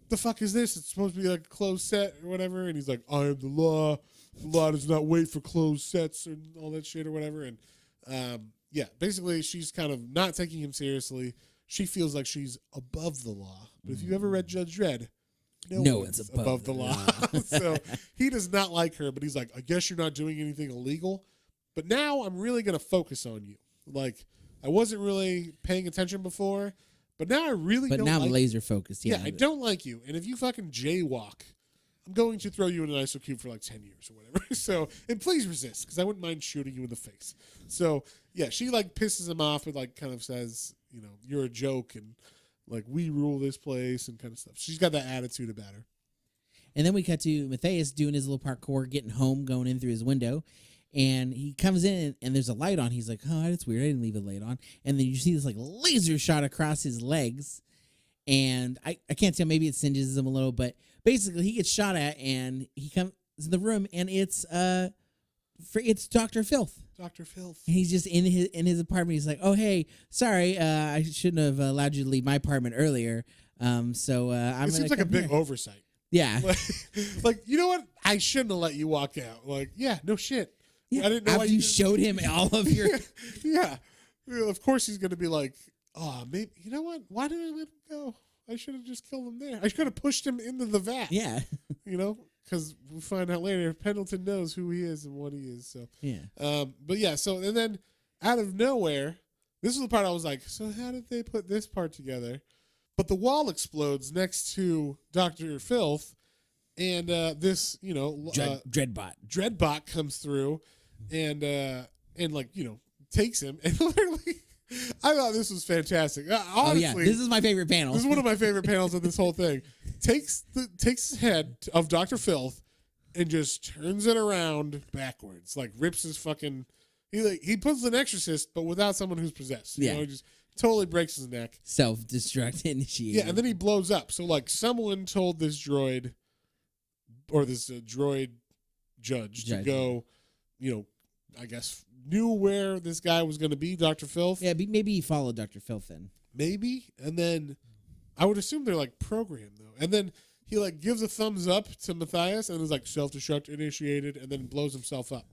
The fuck is this? It's supposed to be like a closed set or whatever. And he's like, I am the law. The law does not wait for closed sets and all that shit or whatever. And basically she's kind of not taking him seriously. She feels like she's above the law. But if you ever read Judge Dredd, no one's above the law. So he does not like her, but he's like, I guess you're not doing anything illegal. But now I'm really going to focus on you. Like, I wasn't really paying attention before, but now I really don't like you. But now I'm laser focused. Yeah, I don't like you. And if you fucking jaywalk, I'm going to throw you in an ISO cube for like 10 years or whatever. So, and please resist, because I wouldn't mind shooting you in the face. So, yeah, she like pisses him off and like kind of says, you're a joke and like we rule this place and kind of stuff. She's got that attitude about her. And then we cut to Mathias doing his little parkour, getting home, going in through his window. And he comes in and there's a light on. He's like, oh, that's weird. I didn't leave a light on. And then you see this like laser shot across his legs. And I can't tell, maybe it singes him a little, but basically he gets shot at and he comes in the room and it's Dr. Filth. Dr. Filth. And he's just in his apartment. He's like, oh, hey, sorry, I shouldn't have allowed you to leave my apartment earlier. I'm It seems like a big oversight. Yeah. Like, you know what? I shouldn't have let you walk out. Like, yeah, no shit. Yeah, I didn't know after you showed him all of your... Yeah. Of course he's going to be like, oh, maybe, you know what? Why did I let him go? I should have just killed him there. I could have pushed him into the vat. Yeah. You know? Because we find out later, Pendleton knows who he is and what he is. So yeah. But yeah, so, and then out of nowhere, this is the part I was like, so how did they put this part together? But the wall explodes next to Dr. Filth, and this, you know, Dreadbot comes through, and like, you know, takes him, and literally, I thought this was fantastic. Honestly, this is my favorite panel. This is one of my favorite panels of this whole thing. Takes his head of Dr. Filth and just turns it around backwards, like rips his fucking. He puts an exorcist, but without someone who's possessed. You know, he just totally breaks his neck. Self-destruct initiated. Yeah, and then he blows up. So, like, someone told this droid, or this droid judge to go, you know, I guess, knew where this guy was going to be, Dr. Filth. Yeah, maybe he followed Dr. Filth then. Maybe. And then I would assume they're, like, programmed, though. And then he, like, gives a thumbs up to Mathias and is like, self-destruct initiated, and then blows himself up.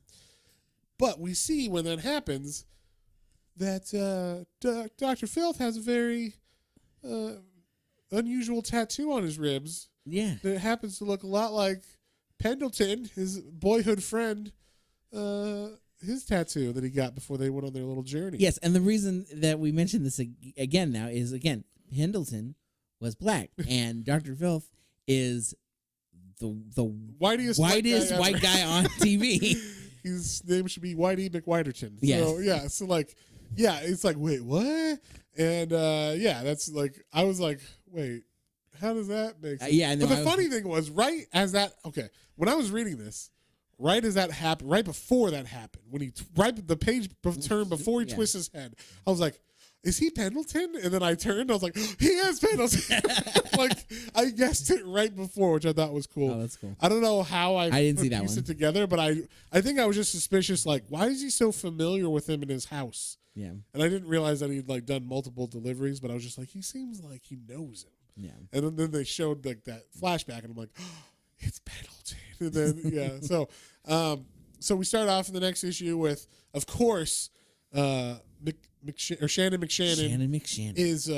But we see when that happens that Dr. Filth has a very unusual tattoo on his ribs. Yeah. That happens to look a lot like Pendleton, his boyhood friend, his tattoo that he got before they went on their little journey. Yes, and the reason that we mentioned this again now is, again, Pendleton was black, and Dr. Filth is the whitest white guy on TV. His name should be Whitey McWhiterton. Yes. So, yeah. So, like, yeah, it's like, wait, what? And, yeah, that's like, I was like, wait, how does that make sense? Yeah. No, but the funny thing was, when I was reading this, right as that happened, right before that happened, when the page turned before he twists his head, I was like, is he Pendleton? And then I turned, I was like, he is Pendleton. Like, I guessed it right before, which I thought was cool. Oh, that's cool. I don't know how I didn't see that pieced one. it together, but I think I was just suspicious, like, why is he so familiar with him in his house? Yeah. And I didn't realize that he'd, like, done multiple deliveries, but I was just like, he seems like he knows him. Yeah. And then they showed, like, that flashback, and I'm like, oh, it's Pendleton. And then, yeah. So we start off in the next issue with, of course, Shannon McShannon is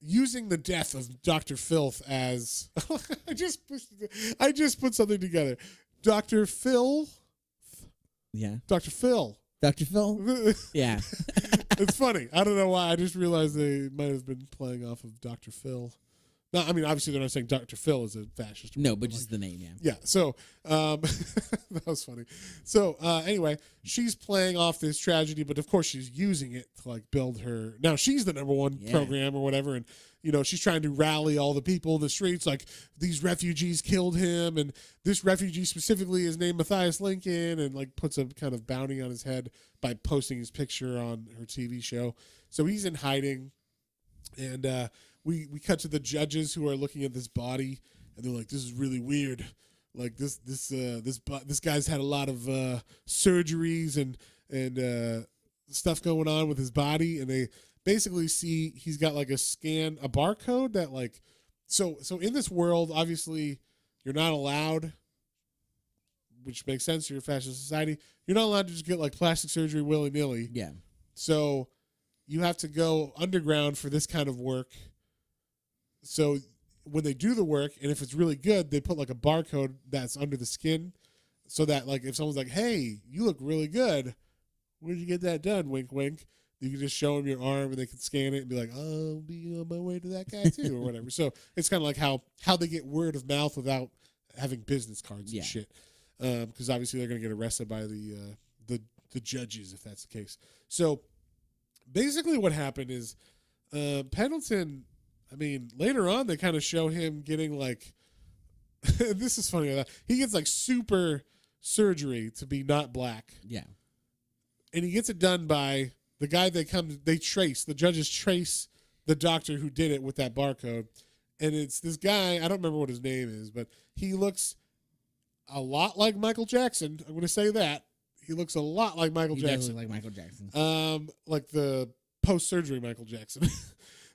using the death of Dr. Filth as I just put something together. Dr. Phil. Yeah. Dr. Phil. Dr. Phil? Yeah. It's funny. I don't know why. I just realized they might have been playing off of Dr. Phil. No, I mean, obviously they're not saying Dr. Phil is a fascist. No, but just the name, yeah. Yeah, so that was funny. So anyway, she's playing off this tragedy, but of course she's using it to like build her. Now she's the number one program or whatever, and you know she's trying to rally all the people in the streets. Like these refugees killed him, and this refugee specifically is named Matthias Lincoln, and like puts a kind of bounty on his head by posting his picture on her TV show. So he's in hiding, and we cut to the judges who are looking at this body, and they're like, "This is really weird. Like this guy's had a lot of surgeries and stuff going on with his body." And they basically see he's got like a barcode that like, so in this world, obviously, you're not allowed, which makes sense. You're a fascist society. You're not allowed to just get like plastic surgery willy nilly. Yeah. So you have to go underground for this kind of work. So when they do the work, and if it's really good, they put like a barcode that's under the skin so that like if someone's like, hey, you look really good, where'd you get that done? Wink, wink. You can just show them your arm and they can scan it and be like, oh, I'll be on my way to that guy too or whatever. So it's kind of like how they get word of mouth without having business cards and shit. Because obviously they're going to get arrested by the judges if that's the case. So basically what happened is Pendleton... I mean, later on they kind of show him getting like, this is funny. He gets like super surgery to be not black. Yeah. And he gets it done by the guy the judges trace the doctor who did it with that barcode. And it's this guy, I don't remember what his name is, but he looks a lot like Michael Jackson. I'm going to say that. He looks a lot like Michael Jackson. Like Michael Jackson. Like the post-surgery Michael Jackson.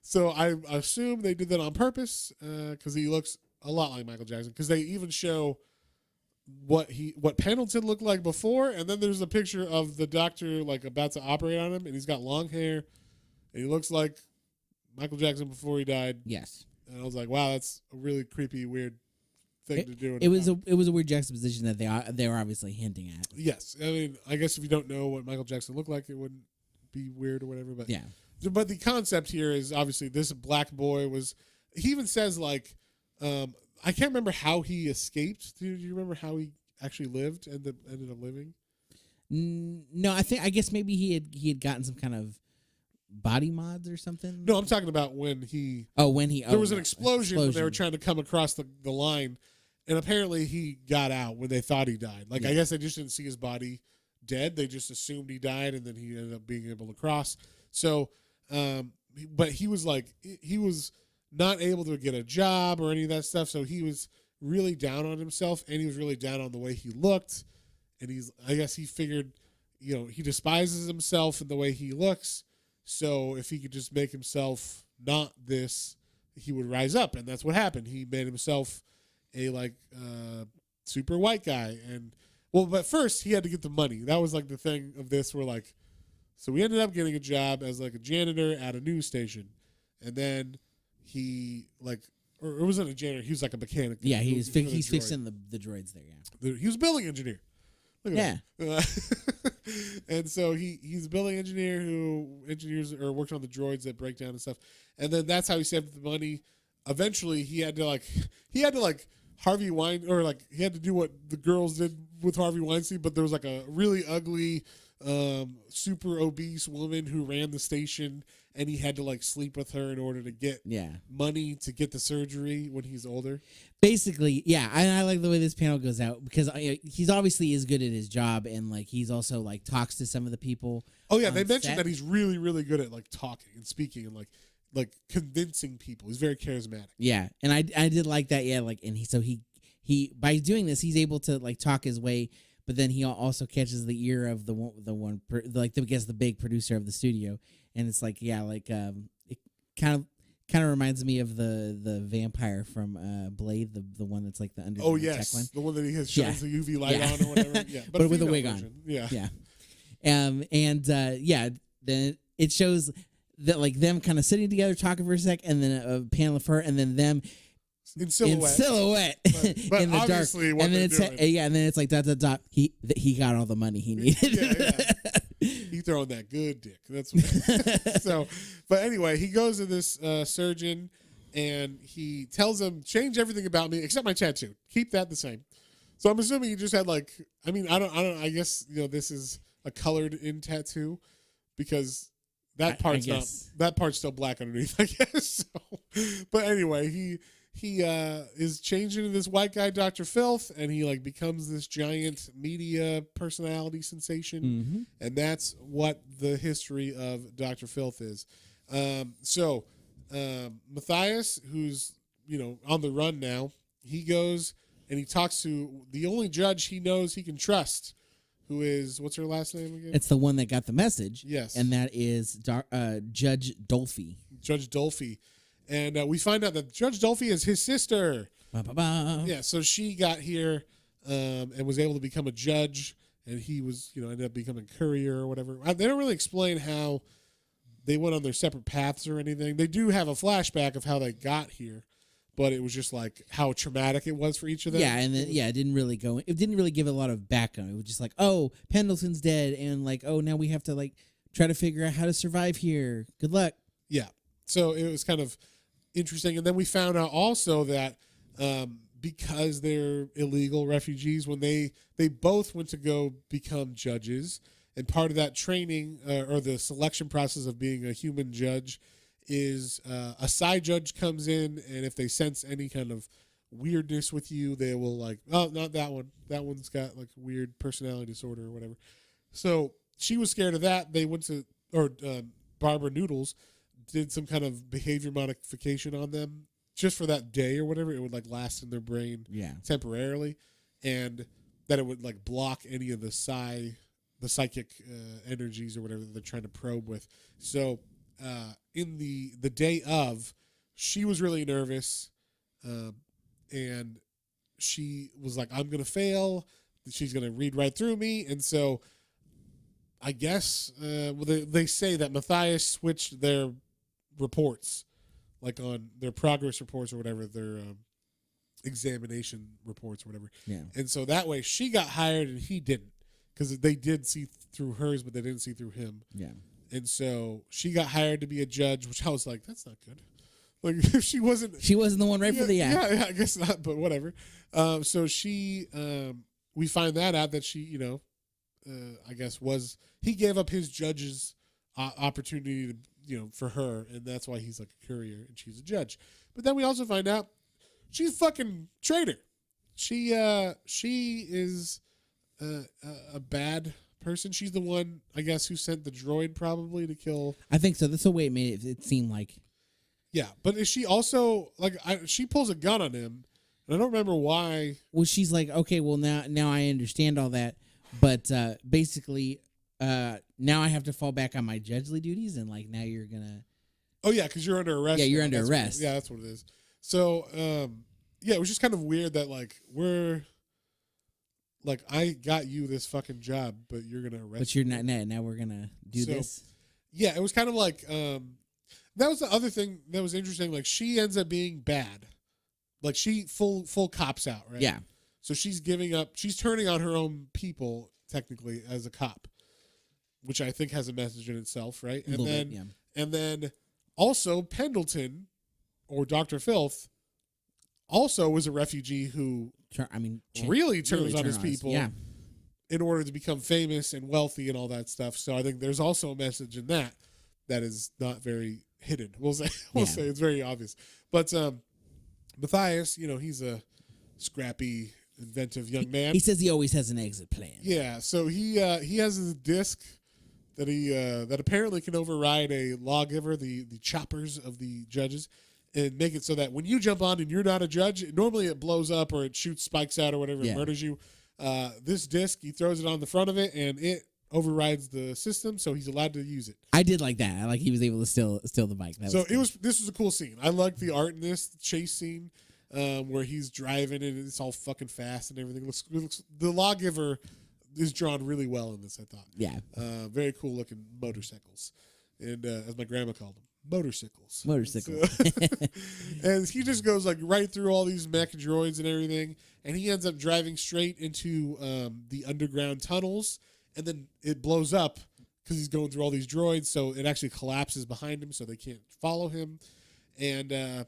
So I assume they did that on purpose because he looks a lot like Michael Jackson. Because they even show what Pendleton looked like before, and then there's a picture of the doctor like about to operate on him, and he's got long hair, and he looks like Michael Jackson before he died. Yes. And I was like, wow, that's a really creepy, weird thing to do. It was a weird juxtaposition that they were obviously hinting at. Yes, I mean, I guess if you don't know what Michael Jackson looked like, it wouldn't be weird or whatever. But yeah. But the concept here is obviously this black boy was. He even says like, I can't remember how he escaped. Do you remember how he actually lived and ended up living? No, I guess maybe he had gotten some kind of body mods or something. No, I'm talking about when he. There was an explosion when they were trying to come across the line, and apparently he got out when they thought he died. Like I guess they just didn't see his body dead. They just assumed he died, and then he ended up being able to cross. So, but he was not able to get a job or any of that stuff. So he was really down on himself, and he was really down on the way he looked. And I guess he figured, he despises himself in the way he looks. So if he could just make himself not this, he would rise up. And that's what happened. He made himself a super white guy. But first he had to get the money. That was like the thing of this where so we ended up getting a job as like a janitor at a news station. And then he or it wasn't a janitor. He was like a mechanic. Yeah, he's fixing the droids there. Yeah, he was a building engineer. Look at that. And so he's a building engineer who engineers or works on the droids that break down and stuff. And then that's how he saved the money. Eventually, he had to Harvey Weinstein, or he had to do what the girls did with Harvey Weinstein. But there was a really ugly, super obese woman who ran the station, and he had to sleep with her in order to get money to get the surgery when he's older. Basically, yeah. I like the way this panel goes out because he's obviously is good at his job, and he's also talks to some of the people. Oh yeah, they mentioned that he's really, really good at talking and speaking and convincing people. He's very charismatic. Yeah, and I did like that. Yeah, and he by doing this, he's able to talk his way. But then he also catches the ear of the big producer of the studio, and it's it kind of reminds me of the vampire from Blade, the one that's the under. Oh yes, tech one. The one that he has shines the UV light on or whatever. Yeah, but with a wig version. On. Yeah, yeah. Then it shows that them kind of sitting together talking for a sec, and then a panel of her, and then them. In silhouette, but in the dark, and then it's and then it's dot dot dot. He got all the money he needed. He throwing that good dick. That's what. So, but anyway, he goes to this surgeon, and he tells him, change everything about me except my tattoo. Keep that the same. So I'm assuming he just had I don't. I guess this is a colored in tattoo because that part's that part's still black underneath. I guess. So, but anyway, he is changed into this white guy, Dr. Filth, and he becomes this giant media personality sensation. Mm-hmm. And that's what the history of Dr. Filth is. So Mathias, who's, on the run now, he goes and he talks to the only judge he knows he can trust, who is, what's her last name again? It's the one that got the message. Yes. And that is Judge Dolphy. Judge Dolphy. And we find out that Judge Dolphy is his sister. Ba-ba-ba. Yeah, so she got here and was able to become a judge, and he was, ended up becoming courier or whatever. They don't really explain how they went on their separate paths or anything. They do have a flashback of how they got here, but it was just how traumatic it was for each of them. Yeah, and then, it didn't really go. It didn't really give a lot of background. It was just oh, Pendleton's dead, and oh, now we have to try to figure out how to survive here. Good luck. Yeah, so it was kind of interesting. And then we found out also that because they're illegal refugees, when they both went to go become judges, and part of that training or the selection process of being a human judge is a side judge comes in, and if they sense any kind of weirdness with you, they will like, oh, not that one. That one's got like a weird personality disorder or whatever. So she was scared of that. They went to, or Barbara Noodles did some kind of behavior modification on them just for that day or whatever. It would like last in their brain temporarily, and that it would like block any of the psychic energies or whatever that they're trying to probe with. So in the day of, she was really nervous, and she was like, I'm going to fail. She's going to read right through me. And so I guess they say that Mathias switched their reports, like on their progress reports or whatever, their examination reports or whatever. Yeah. And so that way she got hired and he didn't, because they did see through hers, but they didn't see through him. Yeah. And so she got hired to be a judge, which I was like, that's not good. Like, if she wasn't the one right for the act. Yeah, I guess not, but whatever. So she, we find that out that she, I guess he gave up his judge's opportunity to, for her, and that's why he's like a courier and she's a judge. But then we also find out she's a fucking traitor. She is a bad person. She's the one, I guess, who sent the droid probably to kill. I think so. That's the way it made it seem like. Yeah, but is she also like she pulls a gun on him, and I don't remember why. Well, she's like, okay, well now I understand all that, but basically, now I have to fall back on my judgely duties, and like now you're gonna. Oh yeah, because you're under arrest. Yeah, you're under arrest. Yeah, that's what it is. So yeah, it was just kind of weird that like I got you this fucking job, but you're gonna arrest. But you're not. Now we're gonna do this. Yeah, it was kind of like that was the other thing that was interesting. Like, she ends up being bad. Like, she full cops out, right? Yeah. So she's giving up. She's turning on her own people technically as a cop, which I think has a message in itself, right? And then also Pendleton, or Dr. Filth, also was a refugee who really turns on his people in order to become famous and wealthy and all that stuff. So I think there's also a message in that is not very hidden. We'll say it's very obvious. But Mathias, he's a scrappy, inventive young man. He says he always has an exit plan. Yeah, so he has this disc that that apparently can override a lawgiver, the choppers of the judges, and make it so that when you jump on and you're not a judge, normally it blows up or it shoots spikes out or whatever, it murders you. This disc, he throws it on the front of it, and it overrides the system, so he's allowed to use it. I did like that. I like he was able to steal the bike. This was a cool scene. I like the art in this chase scene, where he's driving and it's all fucking fast and everything. Looks the lawgiver is drawn really well in this, I thought. Yeah. Very cool looking motorcycles, and as my grandma called them, motorcycles. And he just goes like right through all these mech droids and everything, and he ends up driving straight into the underground tunnels. And then it blows up because he's going through all these droids, so it actually collapses behind him, so they can't follow him. And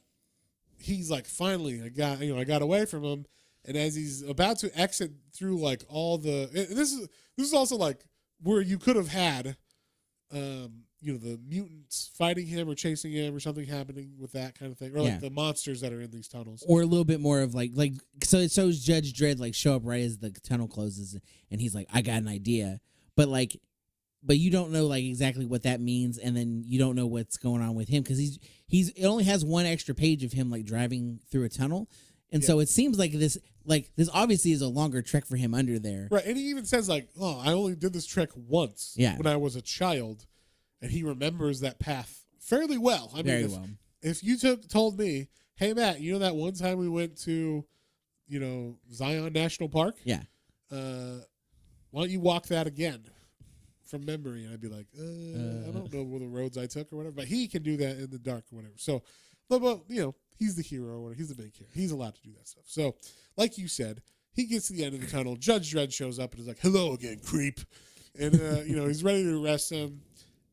he's like, "Finally, I got away from him." And as he's about to exit through like all the, this is also like where you could have had, the mutants fighting him or chasing him or something happening with that kind of thing, or like the monsters that are in these tunnels, or a little bit more of like so it shows Judge Dredd like show up right as the tunnel closes, and he's like, I got an idea, but you don't know like exactly what that means, and then you don't know what's going on with him because it only has one extra page of him like driving through a tunnel, and so it seems like this obviously is a longer trek for him under there, right? And he even says like, "Oh, I only did this trek once when I was a child." And he remembers that path fairly well. I mean, if you told me, hey, Matt, you know that one time we went to, Zion National Park? Yeah. Why don't you walk that again from memory? And I'd be like, I don't know what the roads I took or whatever. But he can do that in the dark or whatever. So, but he's the hero or whatever. He's the main character. He's allowed to do that stuff. So, like you said, he gets to the end of the tunnel. Judge Dredd shows up and is like, hello again, creep. And, he's ready to arrest him.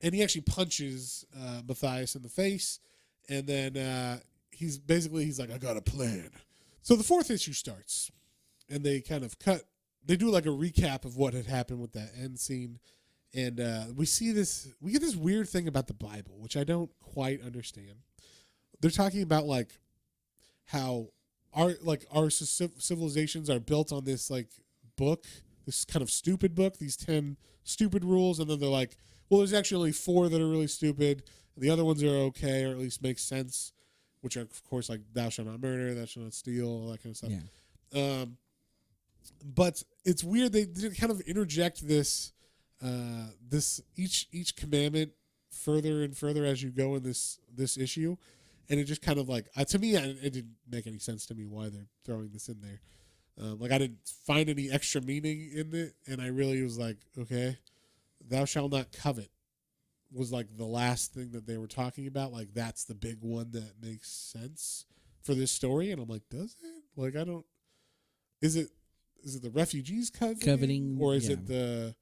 And he actually punches Mathias in the face. And then he's like, I got a plan. So the fourth issue starts. And they kind of they do like a recap of what had happened with that end scene. And we get this weird thing about the Bible, which I don't quite understand. They're talking about like how our civilizations are built on this like book, this kind of stupid book, these 10 stupid rules, and then they're like, well, there's actually only 4 that are really stupid. The other ones are okay, or at least make sense, which are of course like thou shalt not murder, thou shalt not steal, all that kind of stuff. Yeah. But it's weird they kind of interject this each commandment further and further as you go in this issue, and it just kind of like to me it didn't make any sense to me why they're throwing this in there. Like I didn't find any extra meaning in it, and I really was like, okay, thou shalt not covet was like the last thing that they were talking about. Like that's the big one that makes sense for this story, and I'm like, does it? Like I don't. Is it the refugees coveting, or is it the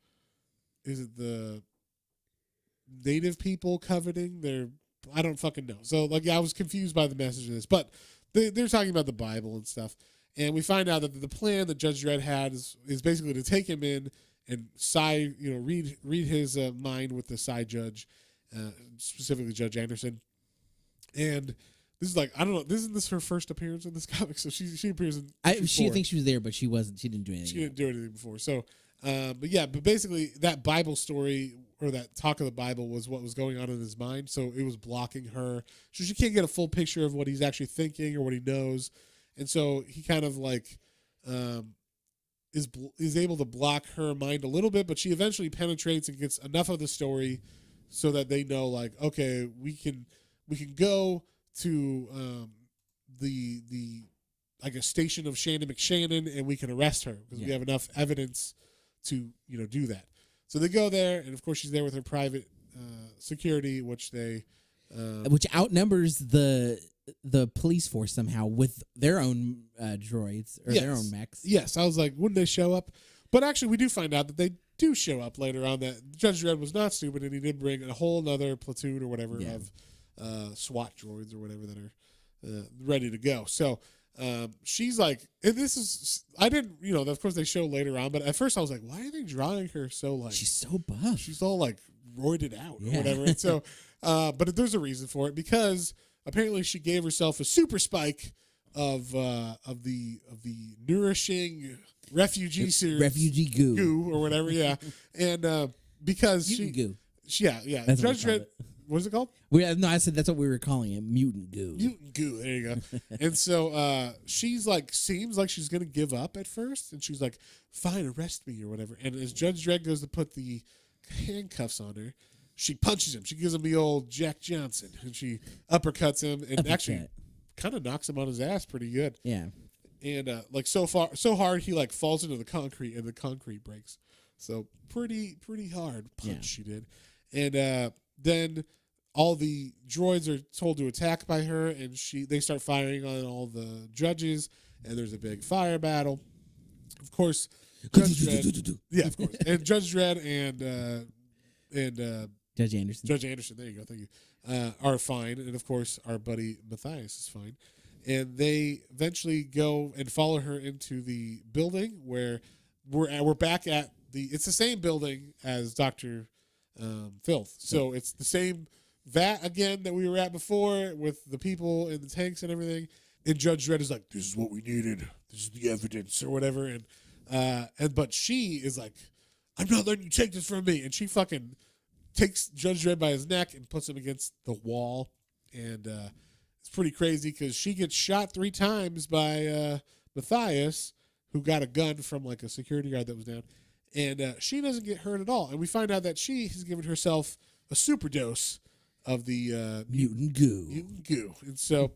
native people coveting? I don't fucking know. So like, yeah, I was confused by the message of this, but they're talking about the Bible and stuff, and we find out that the plan that Judge Dredd had is basically to take him in and read his mind with the side judge, specifically Judge Anderson, and. This is like, I don't know. Isn't this her first appearance in this comic? So she appears in. She thinks she was there, but she wasn't. She didn't do anything. She didn't do anything before. So, but basically that Bible story or that talk of the Bible was what was going on in his mind. So it was blocking her. So she can't get a full picture of what he's actually thinking or what he knows. And so he kind of like is able to block her mind a little bit, but she eventually penetrates and gets enough of the story so that they know like, okay, we can go to the I guess station of Shannon McShannon, and we can arrest her because we have enough evidence to do that. So they go there, and of course she's there with her private security, which outnumbers the police force somehow with their own droids or their own mechs. Yes, I was like, wouldn't they show up? But actually, we do find out that they do show up later on. That Judge Dredd was not stupid, and he did bring a whole other platoon or whatever of SWAT droids or whatever that are ready to go. So she's like, and this is, I didn't, of course they show later on, but at first I was like, why are they drawing her so like, she's so buff, she's all like roided out or whatever. And so but there's a reason for it, because apparently she gave herself a super spike of the nourishing refugee goo or whatever. And because mutant goo. That's Judge Dredd. What is it called? I said that's what we were calling it. Mutant goo. Mutant goo. There you go. And so she's like, seems like she's gonna give up at first, and she's like, "Fine, arrest me or whatever." And as Judge Dredd goes to put the handcuffs on her, she punches him. She gives him the old Jack Johnson, and she uppercuts him, and actually kind of knocks him on his ass pretty good. Yeah. And like so hard he like falls into the concrete, and the concrete breaks. So pretty hard punch she did. And then all the droids are told to attack by her, and they start firing on all the judges, and there's a big fire battle. Of course, Judge Dredd, of course, and Judge Dredd and Judge Anderson. Judge Anderson, there you go, thank you, are fine, and of course our buddy Mathias is fine, and they eventually go and follow her into the building where we're back at it's the same building as Dr. Filth. So it's the same vat again that we were at before with the people in the tanks and everything. And Judge Dredd is like, "This is what we needed. This is the evidence," or whatever. But she is like, "I'm not letting you take this from me." And she fucking takes Judge Dredd by his neck and puts him against the wall. And it's pretty crazy because she gets shot 3 times by Mathias, who got a gun from like a security guard that was down. And she doesn't get hurt at all. And we find out that she has given herself a super dose of the mutant goo. Mutant goo. And so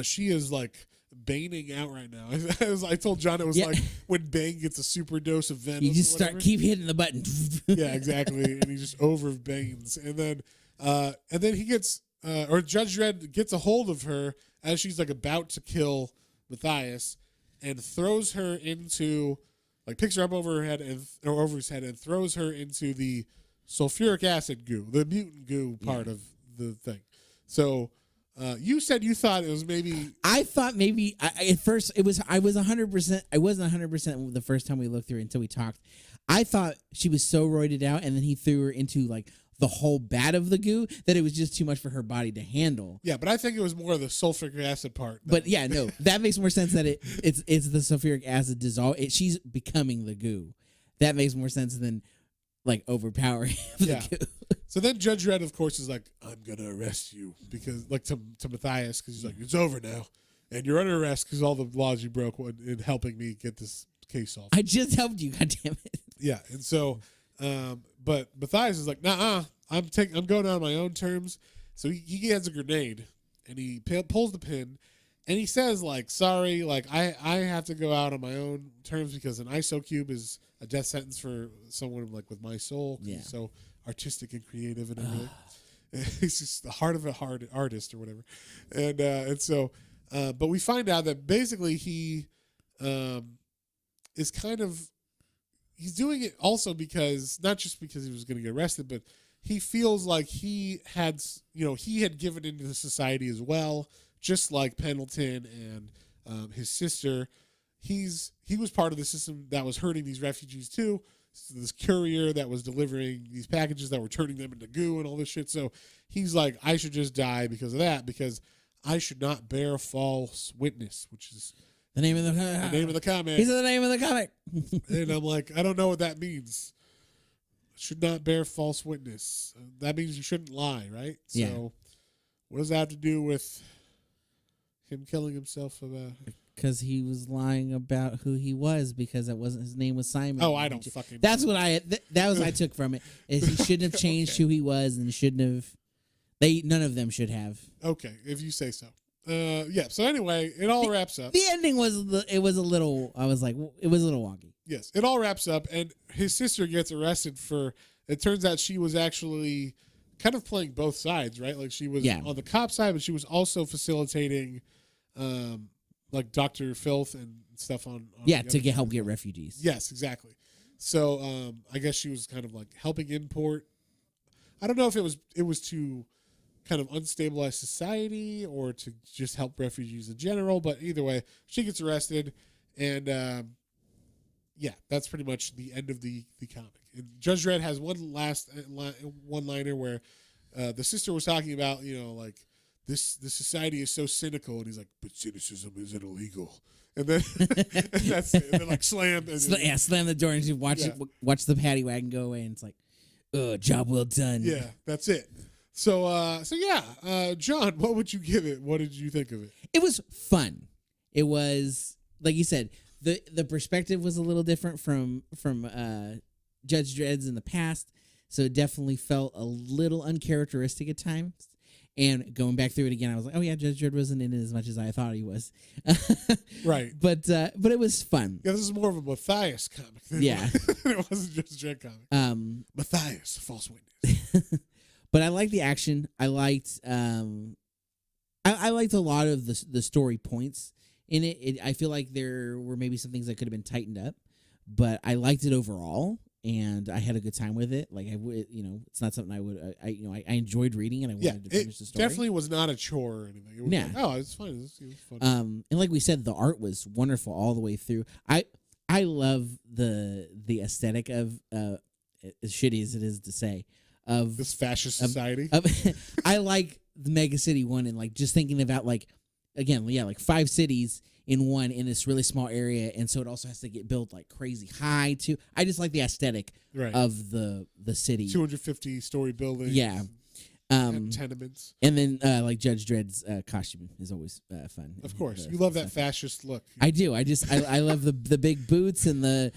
she is like Baning out right now. As I told John, it was like when Bane gets a super dose of venom. You just keep hitting the button. Yeah, exactly. And he just over Banes. And then he gets, or Judge Dredd gets a hold of her as she's like about to kill Mathias and throws her into... like picks her up over her head or over his head and throws her into the sulfuric acid goo, the mutant goo part of the thing. So you said you thought it was maybe. I thought maybe at first it was. I was 100%. I wasn't 100% the first time we looked through it until we talked. I thought she was so roided out, and then he threw her into like the whole bat of the goo that it was just too much for her body to handle. Yeah, but I think it was more the sulfuric acid part. But yeah, no, that makes more sense that it's the sulfuric acid dissolve. She's becoming the goo. That makes more sense than like overpowering the goo. So then Judge Dredd, of course, is like, I'm gonna arrest you because like to Mathias, because he's like, it's over now, and you're under arrest because all the laws you broke in helping me get this case solved. I just helped you, goddammit. Yeah, and so, but Mathias is like, nah, I'm going out on my own terms. So he has a grenade, and he pulls the pin, and he says like, sorry, like I have to go out on my own terms because an ISO cube is a death sentence for someone like with my soul. Yeah. He's so artistic and creative and everything. He's just the heart of a hard artist or whatever, and so, but we find out that basically he is kind of. He's doing it also because, not just because he was going to get arrested, but he feels like he had given into the society as well, just like Pendleton and his sister. He was part of the system that was hurting these refugees too. So this courier that was delivering these packages that were turning them into goo and all this shit. So he's like, I should just die because of that, because I should not bear false witness, which is the name of the comic. He said the name of the comic. And I'm like, I don't know what that means. Should not bear false witness. That means you shouldn't lie, right? Yeah. So what does that have to do with him killing himself? Because he was lying about who he was, because that wasn't his name was Simon. Oh, I don't fucking. That's what that was what I took from it. Is he shouldn't have changed who he was, and shouldn't have. None of them should have. Okay, if you say so. Yeah. So anyway, it all wraps up. The ending was a little. I was like, it was a little wonky. Yes, it all wraps up, and his sister gets arrested for. It turns out she was actually kind of playing both sides, right? Like she was on the cop side, but she was also facilitating, like Dr. Filth and stuff on to help get refugees. Yes, exactly. So I guess she was kind of like helping import. I don't know if it was to kind of unstabilize society or to just help refugees in general, but either way, she gets arrested, and that's pretty much the end of the comic. And Judge Dredd has one last one-liner where the sister was talking about, like this society is so cynical, and he's like, but cynicism isn't illegal. And then and that's it. And then like slam the door and you watch the paddy wagon go away, and it's like, job well done. Yeah, that's it. So John, what would you give it? What did you think of it? It was fun. It was, like you said, the perspective was a little different from Judge Dredd's in the past, so it definitely felt a little uncharacteristic at times. And going back through it again, I was like, oh yeah, Judge Dredd wasn't in it as much as I thought he was. Right. But it was fun. Yeah, this is more of a Matthias comic than it wasn't just a Dredd comic. Matthias, false witness. But I liked the action. I liked I liked a lot of the story points in it. I feel like there were maybe some things that could have been tightened up, but I liked it overall, and I had a good time with it. Like it's not something I would. I enjoyed reading, and I wanted to finish the story. Definitely was not a chore or anything. It was like, it's fine. It was fun. And like we said, the art was wonderful all the way through. I love the aesthetic of as shitty as it is to say, of this fascist society. I like the Mega City one, and like just thinking about like 5 cities in one in this really small area, and so it also has to get built like crazy high too. I just like the aesthetic of the city. 250-story buildings. Yeah. Tenements. And then like Judge Dredd's costume is always fun. Of course. You love that fascist look. I do. I love the big boots and the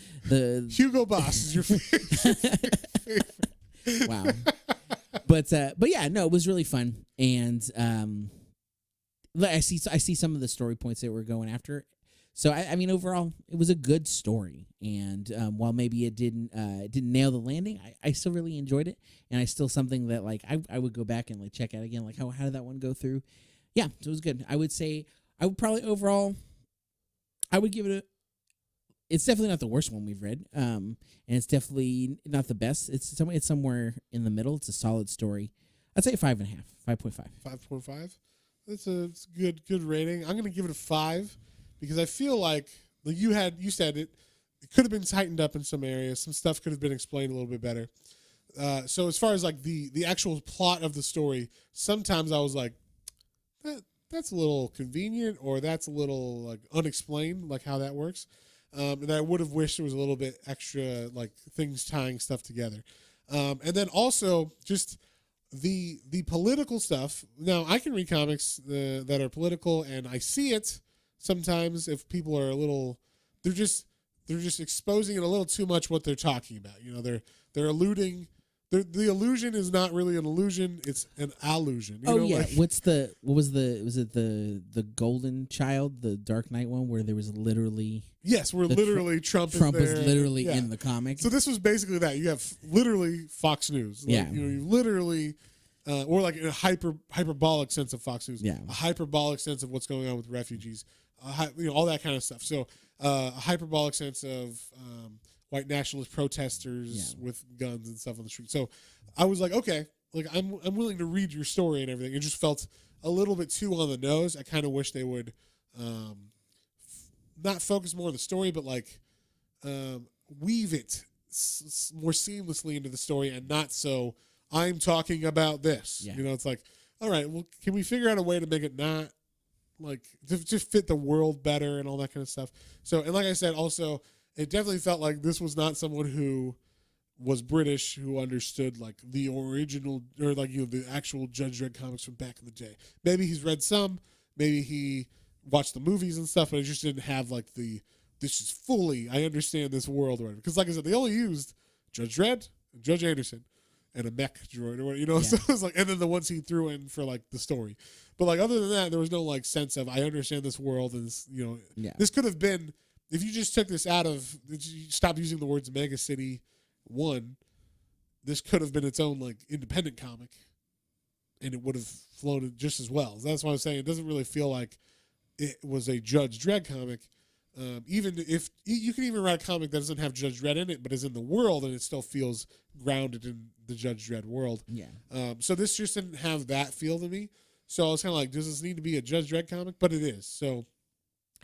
Hugo Boss is your favorite. Wow. But yeah, no, it was really fun, and I see some of the story points that we're going after. So I mean, overall, it was a good story, and while maybe it didn't nail the landing, I still really enjoyed it, and I still something that like I would go back and like check out again, like how did that one go through? Yeah, so it was good. I would say I would probably overall, I would give it it's definitely not the worst one we've read, and it's definitely not the best. It's somewhere in the middle. It's a solid story. I'd say 5.5, 5.5. 5.5. It's a good rating. I'm gonna give it a 5 because I feel like you said it. it could have been tightened up in some areas. Some stuff could have been explained a little bit better. So as far as like the actual plot of the story, sometimes I was like, that's a little convenient, or that's a little like unexplained, like how that works. And I would have wished there was a little bit extra, like things tying stuff together. And then also just the political stuff. Now I can read comics that are political, and I see it sometimes if people are a little, they're just exposing it a little too much what they're talking about. You know, they're alluding. The illusion is not really an illusion; it's an allusion. You know, yeah, like, was it the Golden Child, the Dark Knight one, where there was literally yes, we're literally Trump was there. literally Yeah. in the comic. So this was basically that. You have literally Fox News. Like, Yeah. you know, you literally, or like in a hyperbolic sense of Fox News. Yeah. A hyperbolic sense of what's going on with refugees. You know, all that kind of stuff. So a hyperbolic sense of white nationalist protesters with guns and stuff on the street. So I was like, okay, like I'm willing to read your story and everything. It just felt a little bit too on the nose. I kind of wish they would not focus more on the story, but like weave it more seamlessly into the story, and not so I'm talking about this. Yeah. You know, it's like, all right, well, can we figure out a way to make it not like just fit the world better and all that kind of stuff? So, and like I said, also, it definitely felt like this was not someone who was British, who understood like the original, or like, you know, the actual Judge Dredd comics from back in the day. Maybe he's read some, maybe he watched the movies and stuff, but he just didn't have like this is fully, I understand this world or whatever. Because like I said, they only used Judge Dredd, and Judge Anderson, and a mech droid or whatever, you know. Yeah. So it was like, and then the ones he threw in for like the story. But like other than that, there was no like sense of I understand this world, and this, you know, this could have been, if you just took this out of, you stopped using the words Mega City 1, this could have been its own like independent comic, and it would have floated just as well. That's why I'm saying it doesn't really feel like it was a Judge Dredd comic. Even if you can even write a comic that doesn't have Judge Dredd in it, but is in the world, and it still feels grounded in the Judge Dredd world. Yeah. So this just didn't have that feel to me. So I was kind of like, does this need to be a Judge Dredd comic? But it is. So,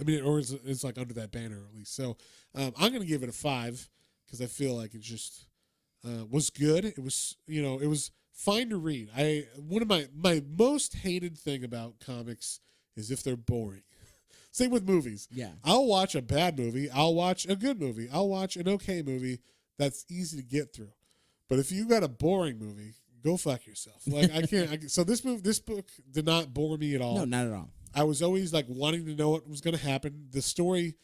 I mean, or it's like under that banner at least. So I'm going to give it a 5 because I feel like it just was good. It was, you know, it was fine to read. One of my most hated thing about comics is if they're boring. Same with movies. Yeah. I'll watch a bad movie. I'll watch a good movie. I'll watch an okay movie that's easy to get through. But if you got a boring movie, go fuck yourself. Like I can't. So this book did not bore me at all. No, not at all. I was always like wanting to know what was going to happen. The story,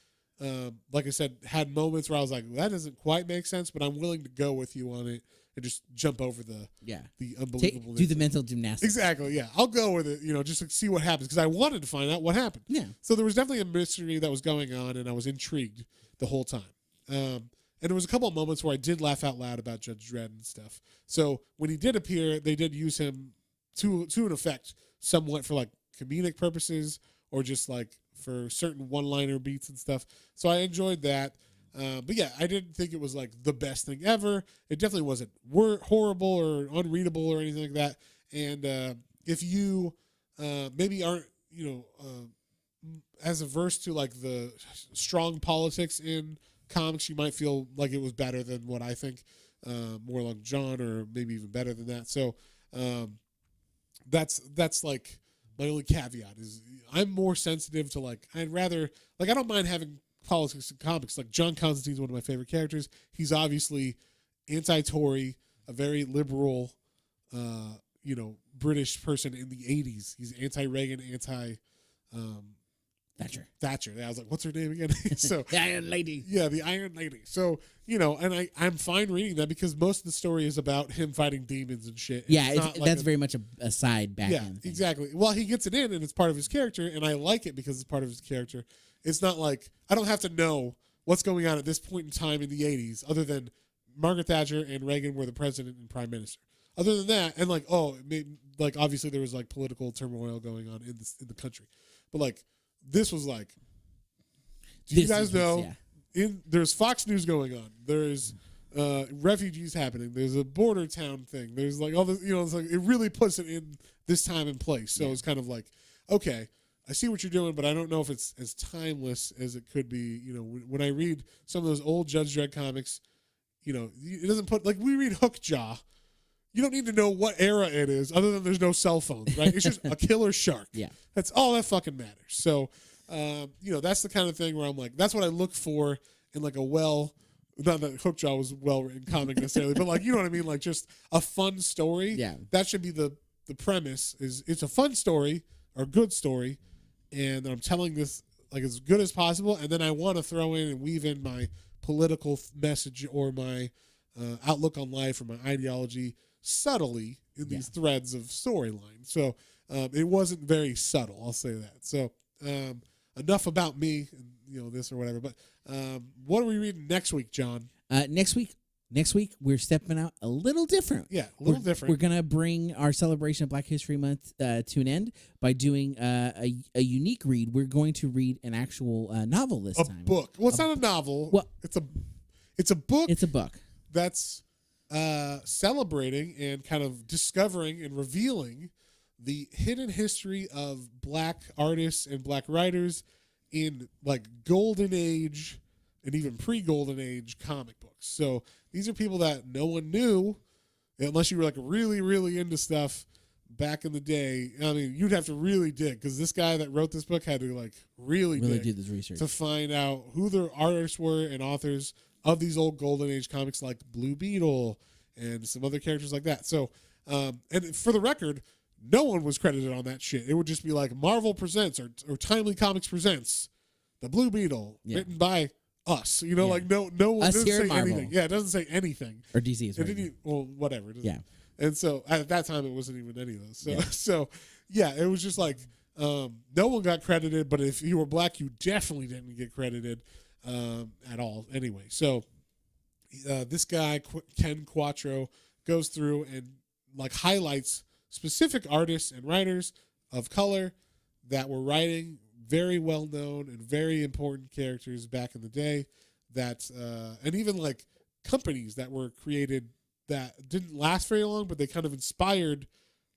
like I said, had moments where I was like, well, that doesn't quite make sense, but I'm willing to go with you on it and just jump over the unbelievable. Do the mental gymnastics. Exactly, yeah. I'll go with it, you know, just to see what happens, because I wanted to find out what happened. Yeah. So there was definitely a mystery that was going on, and I was intrigued the whole time. And there was a couple of moments where I did laugh out loud about Judge Dredd and stuff. So when he did appear, they did use him to an effect, somewhat for like comedic purposes, or just like for certain one-liner beats and stuff. So I enjoyed that. But yeah, I didn't think it was like the best thing ever. It definitely wasn't horrible or unreadable or anything like that. And if you maybe aren't, you know, as averse to like the strong politics in comics, you might feel like it was better than what I think. More like John, or maybe even better than that. So that's like my only caveat is I'm more sensitive to like, I'd rather, like, I don't mind having politics in comics. Like John Constantine's one of my favorite characters. He's obviously anti-Tory, a very liberal, you know, British person in the 80s. He's anti-Reagan, Thatcher. I was like, what's her name again? So The Iron Lady. Yeah, the Iron Lady. So, you know, and I'm fine reading that because most of the story is about him fighting demons and shit. Yeah, it's not like that's very much a side back yeah, end. exactly. Well, he gets it in, and it's part of his character, and I like it because it's part of his character. It's not like I don't have to know what's going on at this point in time in the 80s, other than Margaret Thatcher and Reagan were the president and prime minister. Other than that, and like, like obviously there was like political turmoil going on in the country, but like this was like, do you guys know? There's Fox News going on. There's refugees happening. There's a border town thing. There's like all this, you know, it's like it really puts it in this time and place. So it's kind of like, okay, I see what you're doing, but I don't know if it's as timeless as it could be. You know, when I read some of those old Judge Dredd comics, you know, it doesn't put, like, we read Hookjaw. You don't need to know what era it is other than there's no cell phones, right? It's just a killer shark. Yeah. That's all that fucking matters. So, you know, that's the kind of thing where I'm like, that's what I look for in like a not that Hookjaw was well-written comic necessarily, but like, you know what I mean? Like just a fun story. Yeah. That should be the premise is it's a fun story or good story. And I'm telling this like as good as possible. And then I want to throw in and weave in my political message or my outlook on life or my ideology subtly in these threads of storyline. So it wasn't very subtle. I'll say that. So enough about me and, you know, this or whatever. But what are we reading next week, John? Next week we're stepping out a little different. Yeah, a little different. We're gonna bring our celebration of Black History Month to an end by doing a unique read. We're going to read an actual novel this time. A book. Well, it's not a novel. Well, it's a book. It's a book that's celebrating and kind of discovering and revealing the hidden history of Black artists and Black writers in like golden age and even pre-golden age comic books. So these are people that no one knew unless you were like really, really into stuff back in the day. I mean, you'd have to really dig because this guy that wrote this book had to like really dig do this research to find out who the artists were and authors of these old golden age comics like Blue Beetle and some other characters like that. So, and for the record, no one was credited on that shit. It would just be like Marvel Presents or Timely Comics Presents The Blue Beetle, written by us. You know, like no one us doesn't here say at Marvel. anything. Yeah, it doesn't say anything. Or DC is It right. didn't even, well, whatever. It doesn't- Yeah. And so at that time, it wasn't even any of those. So, yeah, it was just like no one got credited. But if you were Black, you definitely didn't get credited at all. Anyway, so this guy Ken Quattro goes through and like highlights specific artists and writers of color that were writing very well known and very important characters back in the day that and even like companies that were created that didn't last very long, but they kind of inspired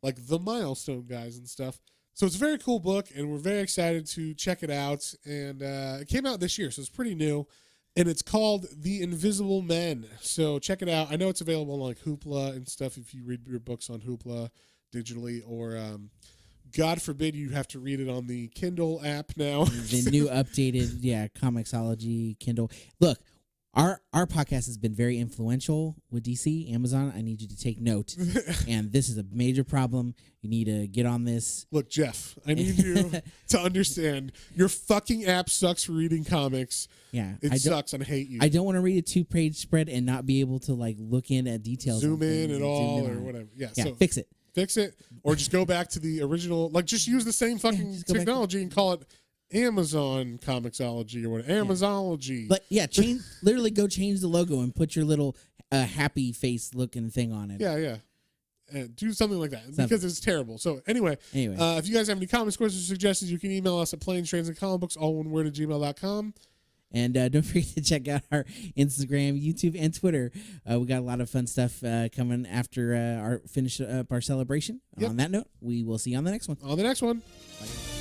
like the milestone guys and stuff. So it's a very cool book and we're very excited to check it out. And it came out this year, so it's pretty new. And it's called The Invisible Men. So check it out. I know it's available on like Hoopla and stuff if you read your books on Hoopla digitally, or God forbid you have to read it on the Kindle app now. The new updated, Comixology Kindle. Look, our podcast has been very influential with DC, Amazon. I need you to take note. And this is a major problem. You need to get on this. Look, Jeff, I need you to understand your fucking app sucks for reading comics. Yeah. It sucks and I hate you. I don't want to read a 2-page spread and not be able to like look in at details. Zoom in at all or on. whatever. Yeah, Yeah, so fix it. Fix it. Or just go back to the original, like just use the same fucking technology and call it Amazon Comixology or whatever. Amazology. But yeah, literally go change the logo and put your little happy face looking thing on it. Yeah. Do something like that because it's terrible. So anyway, if you guys have any comments, questions, or suggestions, you can email us at planestransandcomic all one word at gmail.com. And don't forget to check out our Instagram, YouTube, and Twitter. We got a lot of fun stuff coming after our finish up our celebration. Yep. On that note, we will see you on the next one. On the next one. Bye.